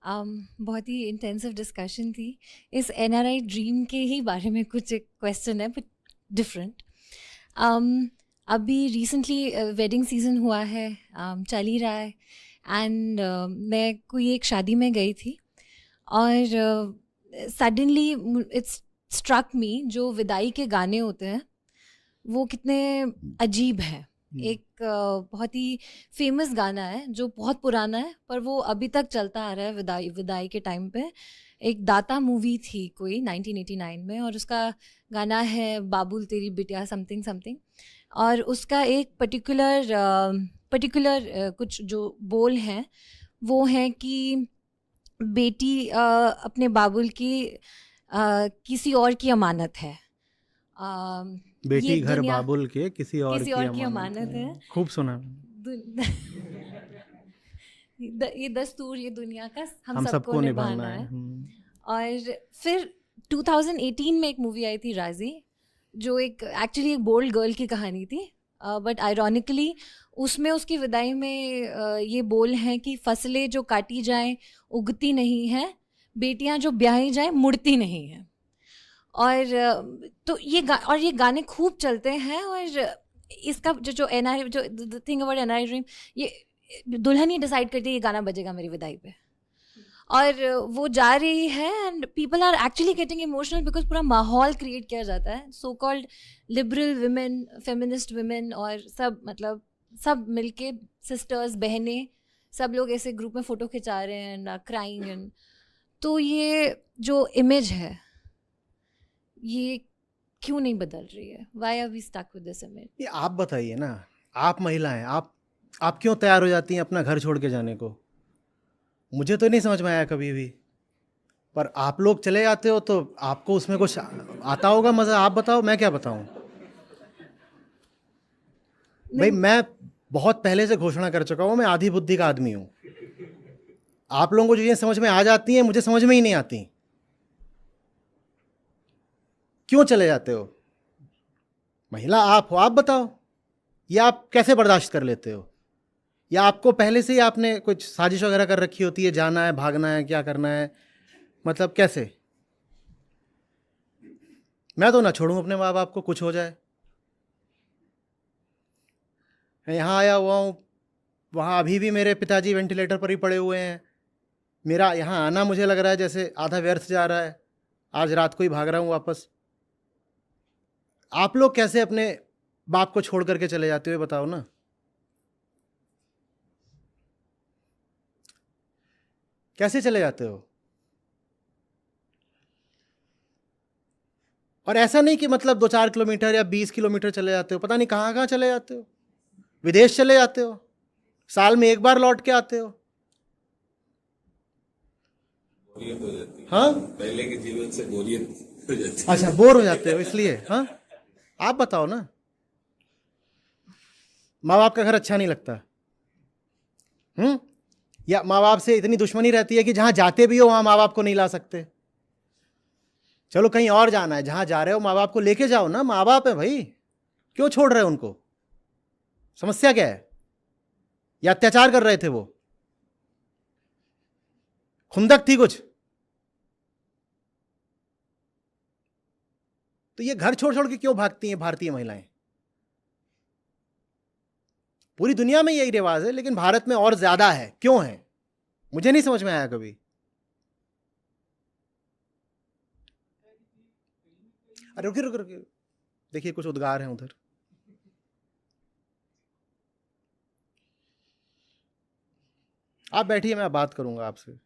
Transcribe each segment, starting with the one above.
बहुत ही intensive discussion थी. इस NRI ड्रीम के ही बारे में कुछ एक क्वेश्चन है, बट डिफरेंट. अभी रिसेंटली वेडिंग सीज़न हुआ है, चल ही रहा है. एंड मैं कोई एक शादी में गई थी और सडनली इट्स स्ट्रक मी, जो विदाई के गाने होते हैं वो कितने अजीब है. एक बहुत ही फेमस गाना है जो बहुत पुराना है, पर वो अभी तक चलता आ रहा है विदाई के टाइम पे. एक दाता मूवी थी कोई 1989 में, और उसका गाना है बाबुल तेरी बिटिया समथिंग समथिंग. और उसका एक पर्टिकुलर कुछ जो बोल हैं वो हैं कि बेटी अपने बाबुल की किसी और की अमानत है. बेटी घर बाबुल के किसी और की अमानत है. खूब सुना. ये दस्तूर ये दुनिया का हम सबको निभाना है. और फिर 2018 में एक मूवी आई थी राजी, जो एक एक्चुअली एक बोल्ड गर्ल की कहानी थी, बट आयरॉनिकली उसमें उसकी विदाई में ये बोल हैं कि फसलें जो काटी जाएं उगती नहीं हैं, बेटियां जो ब्याही जाएं मुड़ती नहीं हैं. और तो ये गाने खूब चलते हैं. और इसका जो NRI, जो the thing about NRI dream, ये दुल्हन ही डिसाइड करती है ये गाना बजेगा मेरी विदाई पे, और वो जा रही है and people are actually getting emotional because पूरा माहौल क्रिएट किया जाता है. So called liberal women, feminist women और सब, मतलब सब मिलके, सिस्टर्स, बहनें, सब लोग ऐसे ग्रुप में फ़ोटो खिंचा रहे हैं एंड क्राइंग. एंड तो ये जो इमेज है ये क्यों नहीं बदल रही है? Why are we stuck with this image? ये आप बताइए ना, आप महिला हैं, आप क्यों तैयार हो जाती हैं अपना घर छोड़ के जाने को? मुझे तो नहीं समझ में आया कभी भी, पर आप लोग चले जाते हो तो आपको उसमें कुछ आता होगा मज़ा. आप बताओ, मैं क्या बताऊं? भाई मैं बहुत पहले से घोषणा कर चुका हूं, मैं आधी बुद्धि का आदमी हूं. आप लोगों को जो ये समझ में आ जाती हैं मुझे समझ में ही नहीं आती. क्यों चले जाते हो? महिला आप हो, आप बताओ, या आप कैसे बर्दाश्त कर लेते हो? या आपको पहले से ही आपने कुछ साजिश वगैरह कर रखी होती है, जाना है, भागना है, क्या करना है? मतलब कैसे? मैं तो ना छोड़ूं अपने माँ बाप को, कुछ हो जाए. मैं यहाँ आया हुआ हूँ, वहाँ अभी भी मेरे पिताजी वेंटिलेटर पर ही पड़े हुए हैं. मेरा यहाँ आना मुझे लग रहा है जैसे आधा व्यर्थ जा रहा है. आज रात को ही भाग रहा हूँ वापस. आप लोग कैसे अपने बाप को छोड़ करके चले जाते हो, बताओ ना. कैसे चले जाते हो? और ऐसा नहीं कि मतलब 2-4 किलोमीटर या 20 किलोमीटर चले जाते हो, पता नहीं कहाँ कहाँ चले जाते हो. विदेश चले जाते हो, साल में एक बार लौट के आते हो. हाँ, पहले के जीवन से बोरियत हो जाती है. अच्छा, बोर हो जाते हो इसलिए. हाँ, आप बताओ ना. माँ बाप का घर अच्छा नहीं लगता? या माँ बाप से इतनी दुश्मनी रहती है कि जहां जाते भी हो वहां माँ बाप को नहीं ला सकते? चलो कहीं और जाना है, जहां जा रहे हो माँ बाप को लेके जाओ ना. माँ बाप है भाई, क्यों छोड़ रहे हो उनको? समस्या क्या है? या अत्याचार कर रहे थे वो? खुंदक थी कुछ? तो ये घर छोड़ छोड़ के क्यों भागती हैं भारतीय महिलाएं? पूरी दुनिया में यही रिवाज है, लेकिन भारत में और ज्यादा है. क्यों है? मुझे नहीं समझ में आया कभी. अरे रुकिए रुकिए रुकिए, देखिए कुछ उद्गार हैं उधर. आप बैठिए, मैं बात करूंगा आपसे.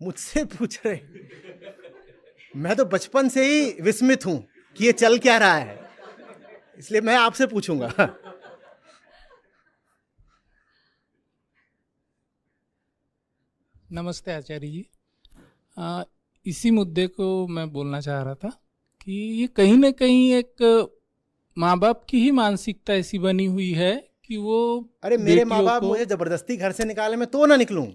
मुझसे पूछ रहे? मैं तो बचपन से ही विस्मित हूं कि ये चल क्या रहा है, इसलिए मैं आपसे पूछूंगा. नमस्ते आचार्य जी. इसी मुद्दे को मैं बोलना चाह रहा था कि ये कहीं ना कहीं एक माँ बाप की ही मानसिकता ऐसी बनी हुई है कि वो, अरे मेरे माँ बाप मुझे जबरदस्ती घर से निकाले, मैं तो ना निकलूं.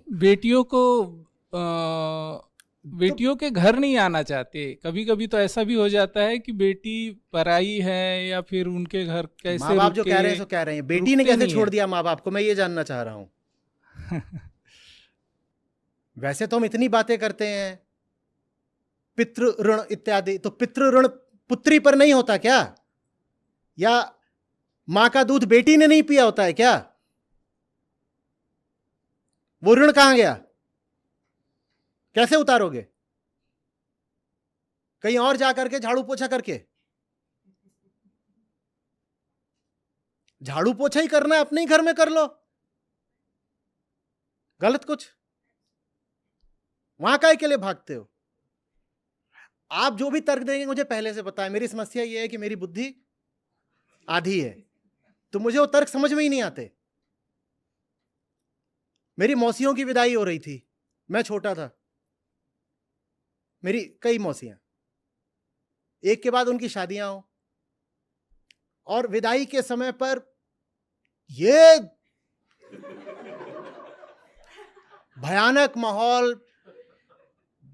बेटियों के घर नहीं आना चाहते. कभी कभी तो ऐसा भी हो जाता है कि बेटी पराई है या फिर उनके घर कैसे. माँ बाप जो कह रहे हैं सो कह रहे हैं, बेटी ने कैसे छोड़ दिया माँ बाप को, मैं ये जानना चाह रहा हूँ. वैसे तो हम इतनी बातें करते हैं पितृ ऋण इत्यादि, तो पितृ ऋण पुत्री पर नहीं होता क्या? या मां का दूध बेटी ने नहीं पिया होता है क्या? वो ऋण कहां गया? कैसे उतारोगे? कहीं और जा करके झाड़ू पोछा करके? झाड़ू पोछा ही करना है, अपने ही घर में कर लो। गलत कुछ? वहां काहे के लिए भागते हो? आप जो भी तर्क देंगे मुझे पहले से पता है। मेरी समस्या यह है कि मेरी बुद्धि आधी है, तो मुझे वो तर्क समझ में ही नहीं आते। मेरी मौसियों की विदाई हो रही थी, मैं छोटा था। मेरी कई मौसियां, एक के बाद उनकी शादियां हो, और विदाई के समय पर ये भयानक माहौल,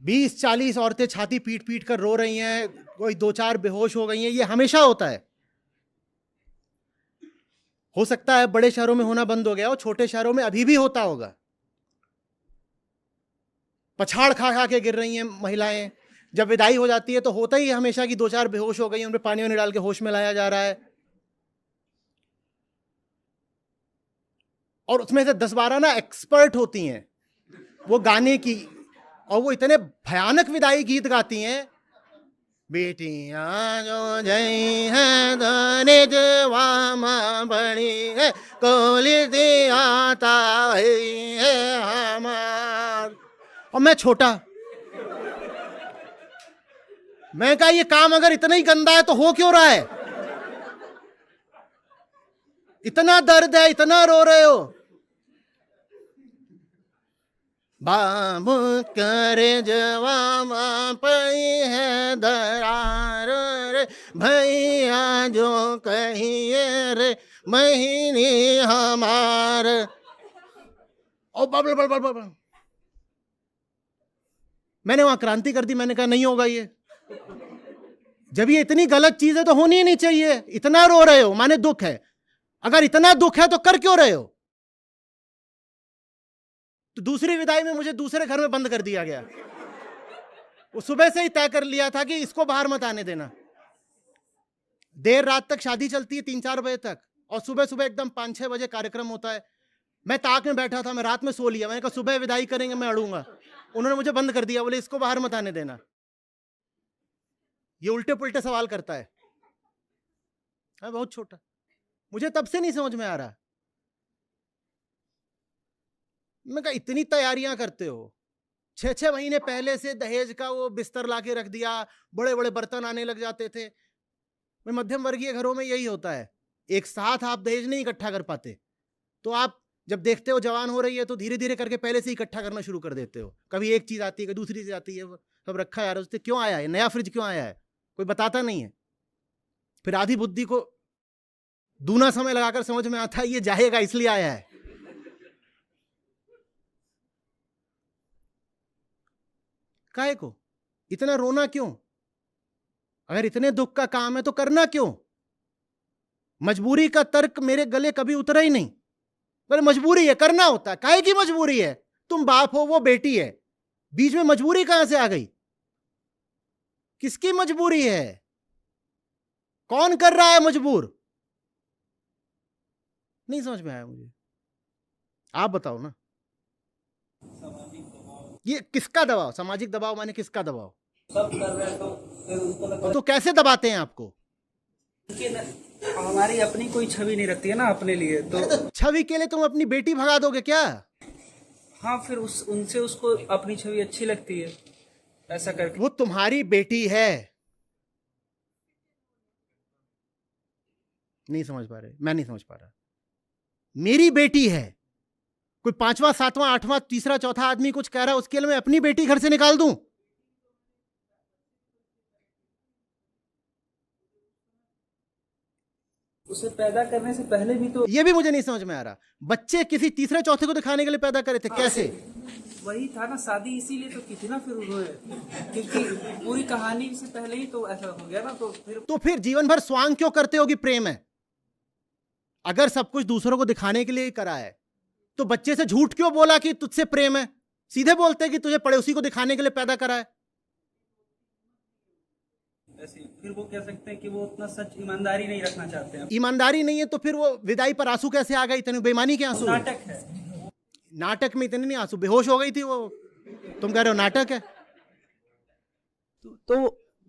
20-40 औरतें छाती पीट पीट कर रो रही हैं, कोई 2-4 बेहोश हो गई हैं। ये हमेशा होता है। हो सकता है बड़े शहरों में होना बंद हो गया हो, छोटे शहरों में अभी भी होता होगा। पछाड़ खा खा के गिर रही हैं महिलाएं। जब विदाई हो जाती है तो होता ही हमेशा कि 2-4 बेहोश हो गई, उनमें पानी वानी डाल के होश में लाया जा रहा है, और उसमें से 10-12 ना एक्सपर्ट होती हैं वो गाने की, और वो इतने भयानक विदाई गीत गाती हैं। बेटियां जो जई हैं धनिज वामा बड़ी है, कोली आता है हमार। और मैं छोटा, मैं कहा ये काम अगर इतना ही गंदा है तो हो क्यों रहा है? इतना दर्द है, इतना रो रहे हो। बाबू करे जवामा पई है दरार रे, भैया जो कहिए रे महीनी हमार। ओ बबल बबल बबल, मैंने वहां क्रांति कर दी। मैंने कहा नहीं होगा ये, जब ये इतनी गलत चीज है तो होनी ही नहीं चाहिए। इतना रो रहे हो माने दुख है, अगर इतना दुख है तो कर क्यों रहे हो? तो दूसरी विदाई में मुझे दूसरे घर में बंद कर दिया गया। वो सुबह से ही तय कर लिया था कि इसको बाहर मत आने देना। देर रात तक शादी चलती है, 3-4 बजे तक, और सुबह सुबह एकदम 5-6 बजे कार्यक्रम होता है। मैं ताक में बैठा था, मैं रात में सो लिया। मैंने कहा सुबह विदाई करेंगे, मैं अड़ूंगा। उन्होंने मुझे बंद कर दिया, बोले इसको बाहर मत आने देना। ये उल्टे पुल्टे सवाल करता है। मैं बहुत छोटा, मुझे तब से नहीं समझ में आ रहा। मैं कहा इतनी तैयारियां करते हो, 6-6 महीने पहले से दहेज का वो बिस्तर लाके रख दिया, बड़े बड़े बर्तन आने लग जाते थे। मैं मध्यम वर्गीय घरों में यही होता है, एक साथ आप दहेज नहीं इकट्ठा कर पाते, तो आप जब देखते हो जवान हो रही है तो धीरे धीरे करके पहले से इकट्ठा करना शुरू कर देते हो। कभी एक चीज आती है, कभी दूसरी चीज आती है, सब रखा यार, उससे क्यों आया है, नया फ्रिज क्यों आया है, कोई बताता नहीं है। फिर आधी बुद्धि को दूना समय लगाकर समझ में आता है ये जाएगा इसलिए आया है। काहे को इतना रोना क्यों? अगर इतने दुख का काम है तो करना क्यों? मजबूरी का तर्क मेरे गले कभी उतरा ही नहीं। पर मजबूरी है, करना होता है। काहे की मजबूरी है? तुम बाप हो, वो बेटी है, बीच में मजबूरी कहां से आ गई? किसकी मजबूरी है? कौन कर रहा है मजबूर? नहीं समझ में आया मुझे, आप बताओ ना। ये किसका दबाव? सामाजिक दबाव माने किसका दबाव? सब कर रहे हैं तो फिर उनको लगता तो कैसे दबाते हैं आपको? है कि हमारी अपनी कोई छवि नहीं रखती है ना अपने लिए, तो छवि के लिए तुम अपनी बेटी भगा दोगे क्या? हाँ, फिर उनसे उसको अपनी छवि अच्छी लगती है ऐसा करके। वो तुम्हारी बेटी है। नहीं समझ पा रहे, मैं नहीं समझ पा रहा। मेरी बेटी है, कोई 5वां 7वां 8वां तीसरा चौथा आदमी कुछ कह रहा है, उसके लिए मैं अपनी बेटी घर से निकाल दूं? उसे पैदा करने से पहले भी तो ये भी मुझे नहीं समझ में आ रहा। बच्चे किसी तीसरे चौथे को दिखाने के लिए पैदा करे थे, कैसे? वही था ना, शादी इसीलिए तो की थी ना फिर उन्होंने, क्योंकि पूरी कहानी से पहले ही तो ऐसा हो गया ना। तो फिर जीवन भर स्वांग क्यों करते हो कि प्रेम है? अगर सब कुछ दूसरों को दिखाने के लिए ही करा है तो बच्चे से झूठ क्यों बोला कि तुझसे प्रेम है? सीधे बोलते कि तुझे पड़ोसी को दिखाने के लिए पैदा करा है। ऐसे फिर वो कह सकते हैं कि वो उतना सच ईमानदारी नहीं रखना चाहते हैं। ईमानदारी नहीं है तो फिर वो विदाई पर आंसू कैसे आ गए? इतने बेईमानी के आंसू? नाटक है। नाटक में इतने नहीं आंसू, बेहोश हो गई थी वो, तुम कह रहे हो नाटक है? तो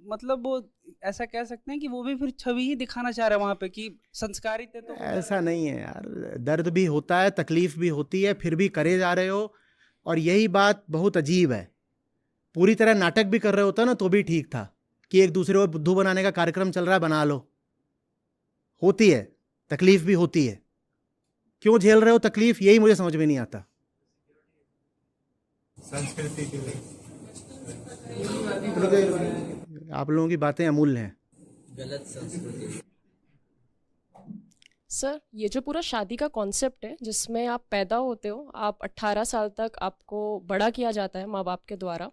मतलब वो ऐसा कह सकते हैं कि वो भी फिर छवि ही दिखाना चाह रहे हैं वहां पे कि संस्कारित है। तो ऐसा नहीं है यार, दर्द भी होता है, तकलीफ भी होती है, फिर भी करे जा रहे हो। और यही बात बहुत अजीब है, पूरी तरह नाटक भी कर रहे होता ना तो भी ठीक था कि एक दूसरे को बुद्धू बनाने का कार्यक्रम चल रहा है, बना लो। होती है तकलीफ भी होती है, क्यों झेल रहे हो तकलीफ, यही मुझे समझ में नहीं आता। संस्कृति के लिए आप लोगों की बातें अमूल्य हैं। गलत संस्कृति। सर, ये जो पूरा शादी का कॉन्सेप्ट है जिसमें आप पैदा होते हो, आप 18 साल तक आपको बड़ा किया जाता है माँ बाप के द्वारा,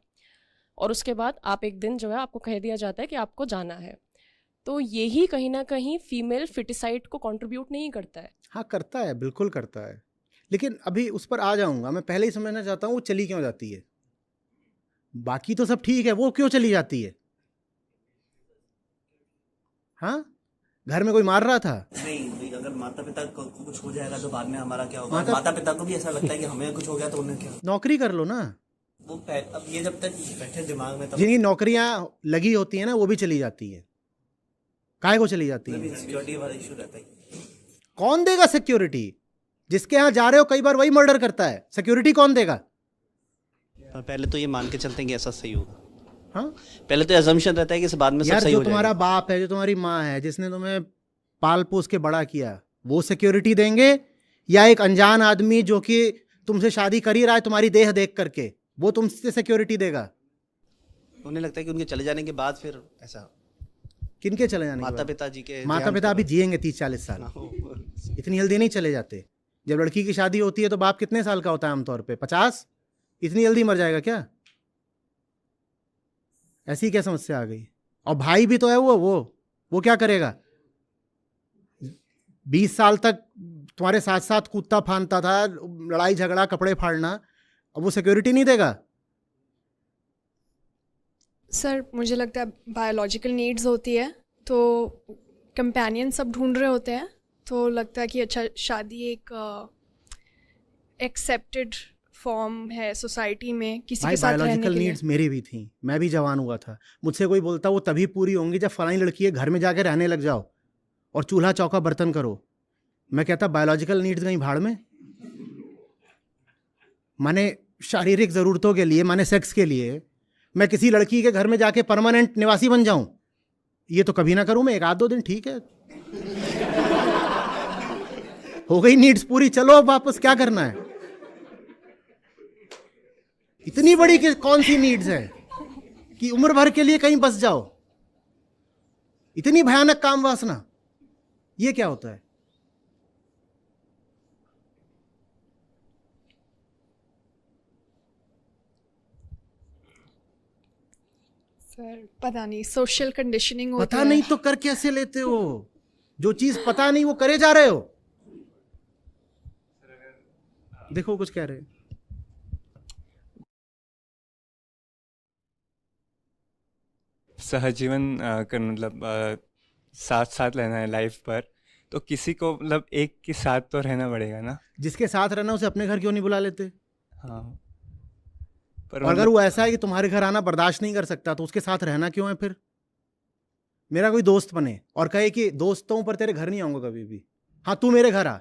और उसके बाद आप एक दिन जो है आपको कह दिया जाता है कि आपको जाना है, तो यही कहीं ना कहीं फीमेल फिटिसाइड को कंट्रीब्यूट नहीं करता है? हाँ करता है, बिल्कुल करता है, लेकिन अभी उस पर आ जाऊंगा। मैं पहले ही समझना चाहता हूँ वो चली क्यों जाती है। बाकी तो सब ठीक है, वो क्यों चली जाती है? हाँ, घर में कोई मार रहा था? नहीं, अगर माता पिता को कुछ हो जाएगा तो बाद में हमारा क्या होगा? माता पिता को भी ऐसा लगता है कि हमें कुछ हो गया तो उन्हें क्या? नौकरी कर लो ना। वो अब ये जब तक बैठे दिमाग में, तब जिनकी नौकरियां लगी होती है ना वो भी चली जाती है। काहे को चली जाती है? सिक्योरिटी वाला इशू रहता है। कौन देगा सिक्योरिटी? जिसके यहाँ जा रहे हो कई बार वही मर्डर करता है, सिक्योरिटी कौन देगा? पहले तो ये मान के चलते हैं कि ऐसा सही होगा। हाँ, पहले तो असम्पशन रहता है कि बाद में सब यार सही जो हो तुम्हारा जाएगा। बाप है, जो तुम्हारी माँ है, जिसने तुम्हें पाल पोस के बड़ा किया, वो सिक्योरिटी देंगे? या एक अनजान आदमी जो कि तुमसे शादी कर ही रहा है तुम्हारी देह देख करके, वो तुमसे सिक्योरिटी देगा? उन्हें लगता है कि उनके चले जाने के बाद फिर ऐसा। किनके चले जाने के माता बाद? पिता जी के। माता पिता अभी जिएंगे 30-40 साल, इतनी जल्दी नहीं चले जाते। जब लड़की की शादी होती है तो बाप कितने साल का होता है आमतौर पे? 50? इतनी जल्दी मर जाएगा क्या? ऐसी क्या समस्या आ गई? और भाई भी तो है वो क्या करेगा? 20 साल तक तुम्हारे साथ साथ कूदता फांदता था, लड़ाई झगड़ा कपड़े फाड़ना, अब वो सिक्योरिटी नहीं देगा? सर, मुझे लगता है बायोलॉजिकल नीड्स होती है तो कंपेनियन सब ढूंढ रहे होते हैं, तो लगता है कि अच्छा शादी एक एक्सेप्टेड फॉर्म है सोसाइटी में किसी के साथ रहने के लिए। बायोलॉजिकल नीड्स मेरी भी थी, मैं भी जवान हुआ था। मुझसे कोई बोलता वो तभी पूरी होंगी जब फलानी लड़की है घर में जाके रहने लग जाओ और चूल्हा चौका बर्तन करो। मैं कहता बायोलॉजिकल नीड्स कहीं भाड़ में। माने शारीरिक ज़रूरतों के लिए, माने सेक्स के लिए मैं किसी लड़की के घर में जाके परमानेंट निवासी बन जाऊं, ये तो कभी ना करूं मैं। 1-2 दिन ठीक है, हो गई नीड्स पूरी, चलो अब वापस क्या करना है? इतनी बड़ी कौन सी नीड्स है कि उम्र भर के लिए कहीं बस जाओ? इतनी भयानक काम वासना, ये क्या होता है? सर पता नहीं, सोशल कंडीशनिंग होती पता है। नहीं तो कर कैसे लेते हो? जो चीज पता नहीं वो करे जा रहे हो। देखो कुछ कह रहे। सहजीवन कर मतलब साथ साथ रहना है लाइफ पर, तो किसी को मतलब एक के साथ तो रहना पड़ेगा ना। जिसके साथ रहना उसे अपने घर क्यों नहीं बुला लेते? हाँ, पर और अगर वो ऐसा है कि तुम्हारे घर आना बर्दाश्त नहीं कर सकता तो उसके साथ रहना क्यों है फिर? मेरा कोई दोस्त बने और कहे कि दोस्तों पर तेरे घर नहीं आऊंगा कभी भी, हाँ तू मेरे घर आ,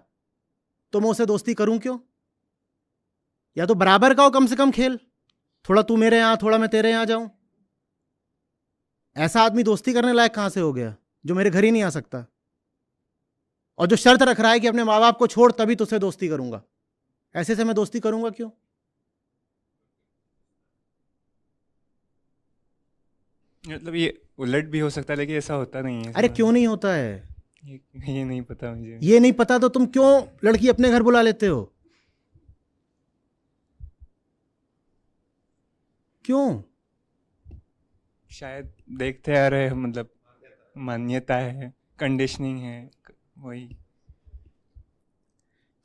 तो मैं उसे दोस्ती करूं क्यों? या तो बराबर का हो कम से कम खेल, थोड़ा तू मेरे यहाँ थोड़ा मैं तेरे यहाँ जाऊं। ऐसा आदमी दोस्ती करने लायक कहां से हो गया जो मेरे घर ही नहीं आ सकता और जो शर्त रख रहा है कि अपने माँ बाप को छोड़ तभी तुझसे दोस्ती करूंगा? ऐसे से मैं दोस्ती करूंगा क्यों? मतलब ये उलट भी हो सकता है, लेकिन ऐसा होता नहीं है। अरे क्यों नहीं होता है? ये नहीं पता मुझे। ये नहीं पता तो तुम क्यों लड़की अपने घर बुला लेते हो? क्यों? शायद देखते आ रहे, मतलब मान्यता है, कंडीशनिंग है, वही।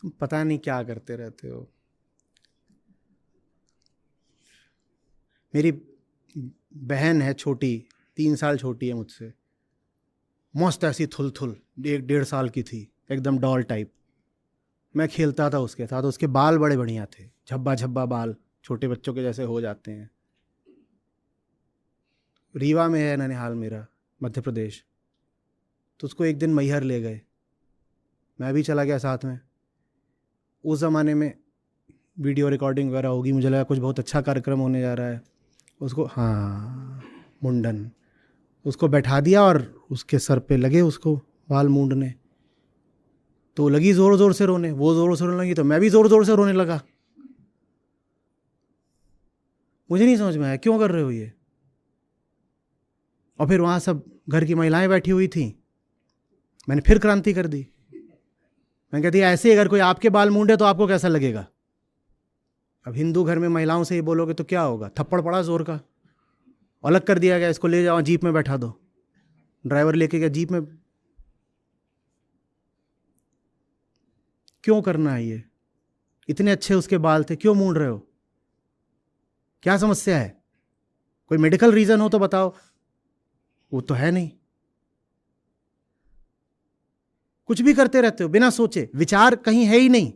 तुम पता नहीं क्या करते रहते हो। मेरी बहन है छोटी, 3 साल छोटी है मुझसे, मस्त ऐसी थुल 1-1.5 साल की थी, एकदम डॉल टाइप। मैं खेलता था उसके साथ, उसके बाल बड़े बढ़िया थे, झब्बा बाल, छोटे बच्चों के जैसे हो जाते हैं। रीवा में है ननिहाल मेरा, मध्य प्रदेश। तो उसको एक दिन मैहर ले गए, मैं भी चला गया साथ में। उस ज़माने में वीडियो रिकॉर्डिंग वगैरह होगी, मुझे लगा कुछ बहुत अच्छा कार्यक्रम होने जा रहा है। उसको, हाँ, मुंडन, उसको बैठा दिया और उसके सर पे लगे उसको बाल मूंडने। तो लगी ज़ोर ज़ोर से रोने, वो ज़ोर से रोने लगी तो मैं भी ज़ोर ज़ोर से रोने लगा। मुझे नहीं समझ में आया क्यों कर रहे हो ये। और फिर वहाँ सब घर की महिलाएं बैठी हुई थी, मैंने फिर क्रांति कर दी। मैं कहती ऐसे अगर कोई आपके बाल मूंडे तो आपको कैसा लगेगा। अब हिंदू घर में महिलाओं से ही बोलोगे तो क्या होगा, थप्पड़ पड़ा जोर का, अलग कर दिया गया, इसको ले जाओ जीप में बैठा दो। ड्राइवर लेके गया जीप में। क्यों करना है ये, इतने अच्छे उसके बाल थे, क्यों मूंड रहे हो, क्या समस्या है, कोई मेडिकल रीजन हो तो बताओ। वो तो है नहीं, कुछ भी करते रहते हो बिना सोचे, विचार कहीं है ही नहीं।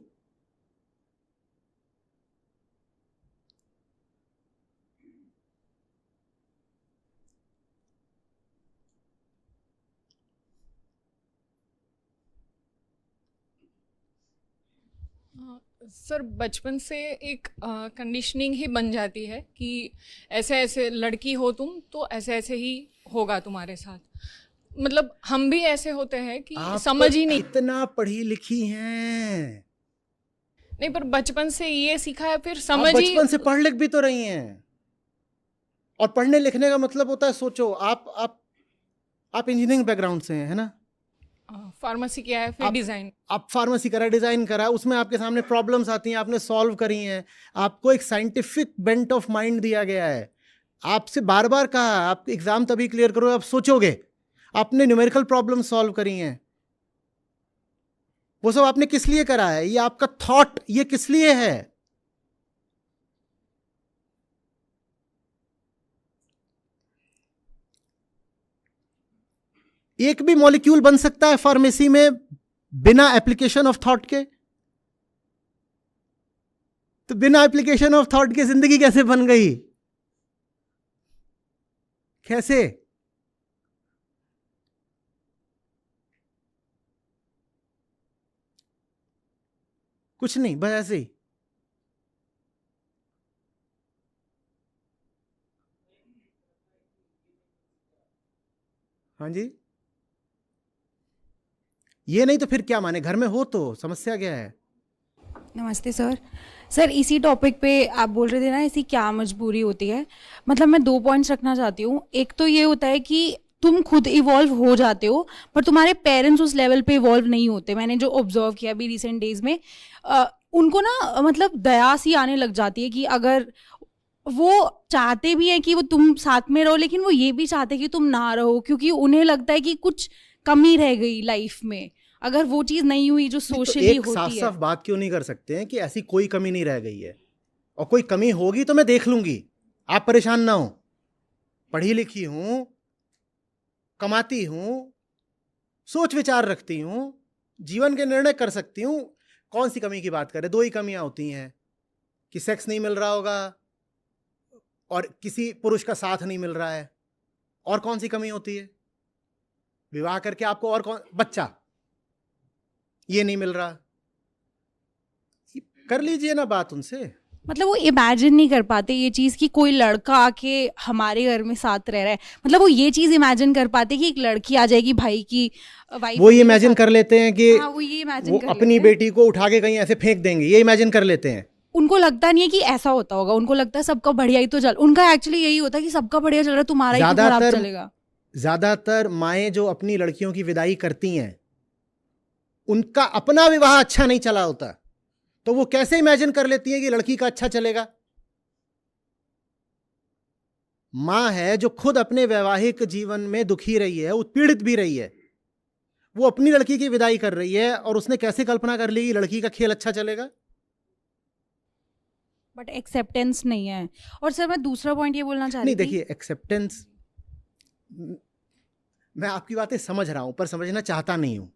सर बचपन से एक कंडीशनिंग ही बन जाती है कि ऐसे ऐसे लड़की हो तुम तो ऐसे ऐसे ही होगा तुम्हारे साथ। मतलब हम भी ऐसे होते हैं कि समझ ही नहीं। इतना पढ़ी लिखी हैं। नहीं, पर बचपन से ये सीखा है, फिर समझ ही। बचपन से पढ़ लिख भी तो रही हैं। और पढ़ने लिखने का मतलब होता है, सोचो आप इंजीनियरिंग बैकग्राउंड से हैं, है ना। फार्मेसी किया है, फिर डिजाइन। आप फार्मेसी करा, डिजाइन करा, उसमें आपके सामने प्रॉब्लम्स आती हैं, आपने सॉल्व करी हैं। आपको एक साइंटिफिक बेंट ऑफ माइंड दिया गया है। आपसे बार बार कहा आप एग्जाम तभी क्लियर करो आप सोचोगे। आपने न्यूमेरिकल प्रॉब्लम सॉल्व करी हैं, वो सब आपने किस लिए करा है, ये आपका थॉट ये किस लिए है। एक भी मॉलिक्यूल बन सकता है फार्मेसी में बिना एप्लीकेशन ऑफ थॉट के। तो बिना एप्लीकेशन ऑफ थॉट के जिंदगी कैसे बन गई, कैसे। कुछ नहीं, बस ऐसे ही। हाँ जी, ये नहीं तो फिर क्या माने, घर में हो तो समस्या क्या है। नमस्ते सर। सर इसी टॉपिक पे आप बोल रहे थे ना, ऐसी क्या मजबूरी होती है। मतलब मैं 2 पॉइंट्स रखना चाहती हूँ। एक तो ये होता है कि तुम खुद इवॉल्व हो जाते हो, पर तुम्हारे पेरेंट्स उस लेवल पे इवॉल्व नहीं होते। मैंने जो ऑब्जर्व किया अभी रिसेंट डेज में, उनको ना मतलब दया सी आने लग जाती है कि अगर वो चाहते भी हैं कि वो तुम साथ में रहो, लेकिन वो ये भी चाहते हैं कि तुम ना रहो, क्योंकि उन्हें लगता है कि कुछ कमी रह गई लाइफ में अगर वो चीज नहीं हुई जो सोशली होती है। साफ साफ बात क्यों नहीं कर सकते हैं कि ऐसी कोई कमी नहीं रह गई है, और कोई कमी होगी तो मैं देख लूंगी, आप परेशान ना हो। पढ़ी लिखी हूं, कमाती हूं, सोच विचार रखती हूं, जीवन के निर्णय कर सकती हूं। कौन सी कमी की बात करें, 2 ही कमियां होती हैं कि सेक्स नहीं मिल रहा होगा और किसी पुरुष का साथ नहीं मिल रहा है। और कौन सी कमी होती है, विवाह करके आपको और कौन, बच्चा ये नहीं मिल रहा, कर लीजिए ना बात उनसे। मतलब वो इमेजिन नहीं कर पाते ये चीज कि कोई लड़का आके हमारे घर में साथ रह रहा है। मतलब वो ये चीज इमेजिन कर पाते कि एक लड़की आ जाएगी भाई की वाइफ, वो ये इमेजिन कर लेते हैं कि हाँ, वो अपनी बेटी को उठा के कहीं ऐसे फेंक देंगे, ये इमेजिन कर लेते हैं। उनको लगता नहीं है कि ऐसा होता होगा, उनको लगता है सबका बढ़िया ही तो चल, उनका एक्चुअली यही होता है कि सबका बढ़िया चल रहा है, तुम्हारा ही खराब चलेगा। ज्यादातर माएँ जो अपनी लड़कियों की विदाई करती हैं, उनका अपना विवाह अच्छा नहीं चला होता, तो वो कैसे इमेजिन कर लेती है कि लड़की का अच्छा चलेगा। मां है जो खुद अपने वैवाहिक जीवन में दुखी रही है, उत्पीड़ित भी रही है, वो अपनी लड़की की विदाई कर रही है और उसने कैसे कल्पना कर ली कि लड़की का खेल अच्छा चलेगा? बट एक्सेप्टेंस नहीं है। और सर मैं दूसरा पॉइंट ये बोलना चाह रही नहीं, थी। देखिए एक्सेप्टेंस, मैं आपकी बातें समझ रहा हूं पर समझना चाहता नहीं हूं,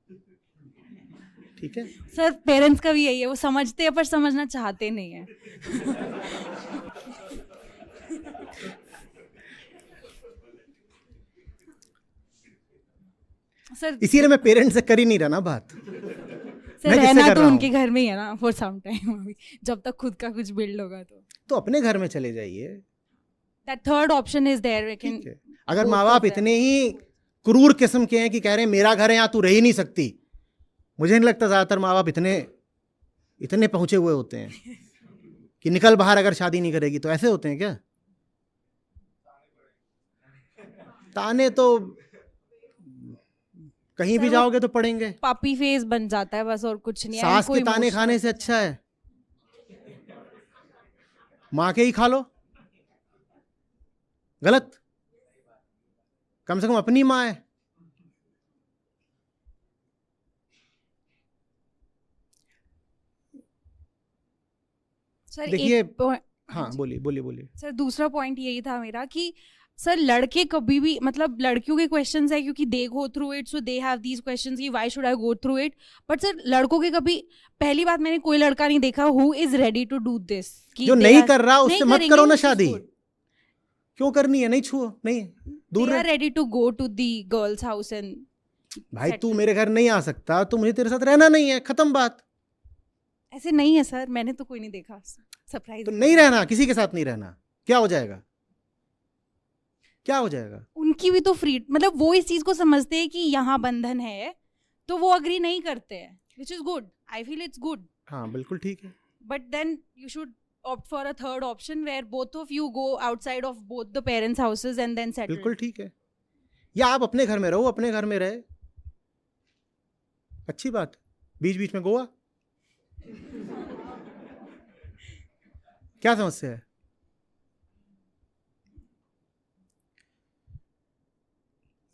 ठीक है सर पेरेंट्स का भी यही है, वो समझते हैं पर समझना चाहते नहीं है। सर इसीलिए मैं पेरेंट्स से कर ही नहीं रहा ना बात। सर मैं किससे रहना कर तो रहा हूं? उनके घर में ही है ना फॉर सम टाइम अभी, जब तक खुद का कुछ बिल्ड होगा तो अपने घर में चले जाइए। That third option is there, we can. अगर माँ बाप इतने ही क्रूर किस्म के हैं कि कह रहे हैं मेरा घर है यहाँ तू रह ही नहीं सकती, मुझे नहीं लगता ज्यादातर माँ बाप इतने पहुंचे हुए होते हैं कि निकल बाहर अगर शादी नहीं करेगी। तो ऐसे होते हैं क्या? ताने तो कहीं भी जाओगे तो पड़ेंगे। पापी फेस बन जाता है बस, और कुछ नहीं है। सास के ताने खाने से अच्छा है माँ के ही खा लो। गलत? कम से कम अपनी माँ है। सर देखिए, एक हाँ बोलिए। सर दूसरा पॉइंट यही था मेरा कि सर लड़के कभी भी, मतलब लड़कियों के क्वेश्चंस है क्योंकि they go through it, so they have these questions कि why should I go through it. But sir लड़कों के कभी, पहली बात मैंने कोई लड़का नहीं देखा who is ready to do this. जो नहीं कर रहा उससे मत करो ना शादी। क्यों करनी है? नहीं छुओ, नहीं दूर दे रहे। Are ready to go to the girls house and भाई तू मेरे घर नहीं आ सकता तो मुझे तेरे साथ रहना नहीं है, खत्म बात। ऐसे नहीं है सर, मैंने तो कोई नहीं देखा। सरप्राइज। तो नहीं रहना, किसी के साथ नहीं रहना। क्या हो जाएगा? क्या हो जाएगा? उनकी भी तो फ्री, मतलब वो इस चीज को समझते हैं कि यहाँ बंधन है तो वो अग्री नहीं करते हैं, which is good. I feel it's good. हाँ बिल्कुल ठीक है। But then you should opt for a third option where both of you go outside of both the parents' houses and then settle. बिल्कुल ठीक है। या आप अपने घर में रहो, अपने घर में रहे, अच्छी बात। बीच बीच में गोवा, क्या समस्या है?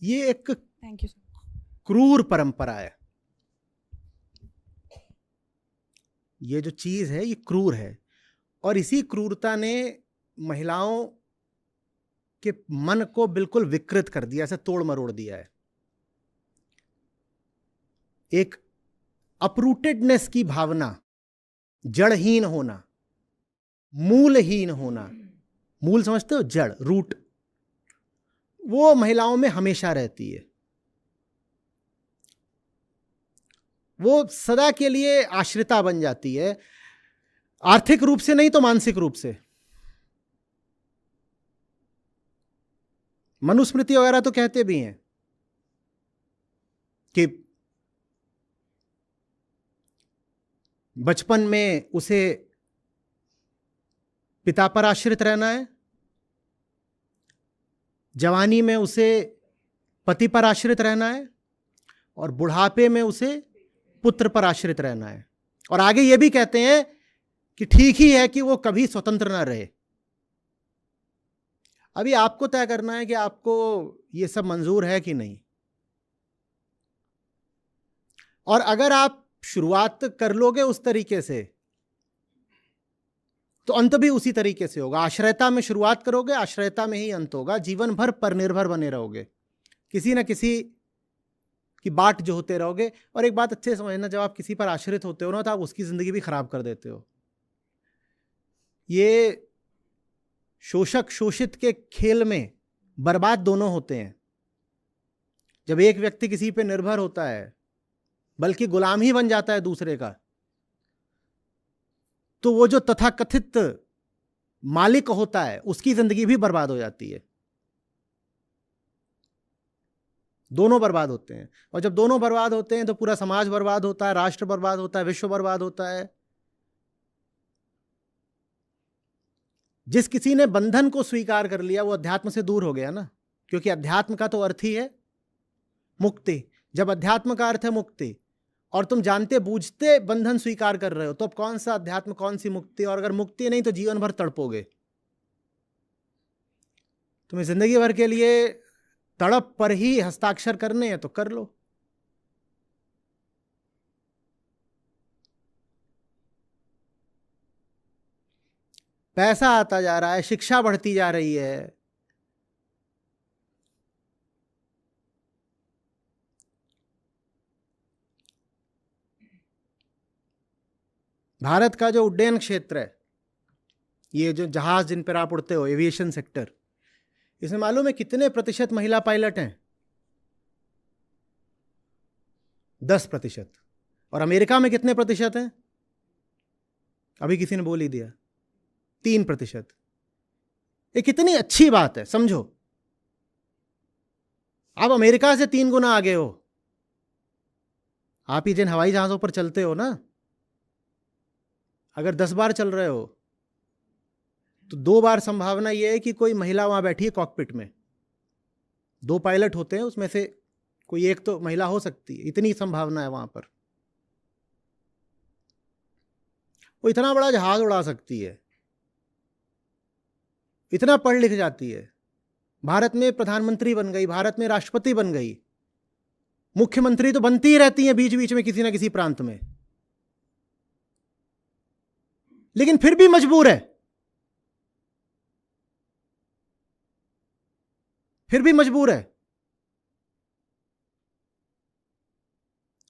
ये एक Thank you, sir. क्रूर परंपरा है। ये जो चीज है ये क्रूर है और इसी क्रूरता ने महिलाओं के मन को बिल्कुल विकृत कर दिया, ऐसे तोड़ मरोड़ दिया है। एक अपरूटेडनेस की भावना, जड़हीन होना, मूलहीन होना। मूल समझते हो? जड़, रूट, वो महिलाओं में हमेशा रहती है। वो सदा के लिए आश्रिता बन जाती है, आर्थिक रूप से नहीं तो मानसिक रूप से। मनुस्मृति वगैरह तो कहते भी हैं कि बचपन में उसे पिता पर आश्रित रहना है, जवानी में उसे पति पर आश्रित रहना है और बुढ़ापे में उसे पुत्र पर आश्रित रहना है। और आगे ये भी कहते हैं कि ठीक ही है कि वो कभी स्वतंत्र ना रहे। अभी आपको तय करना है कि आपको ये सब मंजूर है कि नहीं। और अगर आप शुरुआत कर लोगे उस तरीके से तो अंत भी उसी तरीके से होगा। आश्रयता में शुरुआत करोगे, आश्रयता में ही अंत होगा। जीवन भर पर निर्भर बने रहोगे, किसी ना किसी की बाट जो होते रहोगे। और एक बात अच्छे से समझना, जब आप किसी पर आश्रित होते हो ना तो आप उसकी जिंदगी भी खराब कर देते हो। ये शोषक शोषित के खेल में बर्बाद दोनों होते हैं। जब एक व्यक्ति किसी पे निर्भर होता है, बल्कि गुलाम ही बन जाता है दूसरे का, तो वो जो तथाकथित मालिक होता है उसकी जिंदगी भी बर्बाद हो जाती है। दोनों बर्बाद होते हैं। और जब दोनों बर्बाद होते हैं तो पूरा समाज बर्बाद होता है, राष्ट्र बर्बाद होता है, विश्व बर्बाद होता है। जिस किसी ने बंधन को स्वीकार कर लिया वो अध्यात्म से दूर हो गया ना, क्योंकि अध्यात्म का तो अर्थ ही है मुक्ति। जब अध्यात्म का अर्थ है मुक्ति और तुम जानते बूझते बंधन स्वीकार कर रहे हो, तो अब कौन सा अध्यात्म, कौन सी मुक्ति? और अगर मुक्ति नहीं तो जीवन भर तड़पोगे। तुम्हें जिंदगी भर के लिए तड़प पर ही हस्ताक्षर करने हैं तो कर लो। पैसा आता जा रहा है, शिक्षा बढ़ती जा रही है। भारत का जो उड्डयन क्षेत्र है, ये जो जहाज जिन पर आप उड़ते हो, एविएशन सेक्टर, इसमें मालूम है कितने प्रतिशत महिला पायलट हैं? 10%। और अमेरिका में कितने प्रतिशत हैं? अभी किसी ने बोल ही दिया, 3%। ये कितनी अच्छी बात है, समझो। आप अमेरिका से 3 गुना आगे हो। आप ही जिन हवाई जहाजों पर चलते हो ना, अगर 10 बार चल रहे हो तो 2 बार संभावना यह है कि कोई महिला वहां बैठी है कॉकपिट में। 2 पायलट होते हैं, उसमें से कोई एक तो महिला हो सकती है, इतनी संभावना है वहां पर। वो इतना बड़ा जहाज उड़ा सकती है, इतना पढ़ लिख जाती है, भारत में प्रधानमंत्री बन गई, भारत में राष्ट्रपति बन गई, मुख्यमंत्री तो बनती ही रहती हैं बीच बीच में किसी ना किसी प्रांत में, लेकिन फिर भी मजबूर है, फिर भी मजबूर है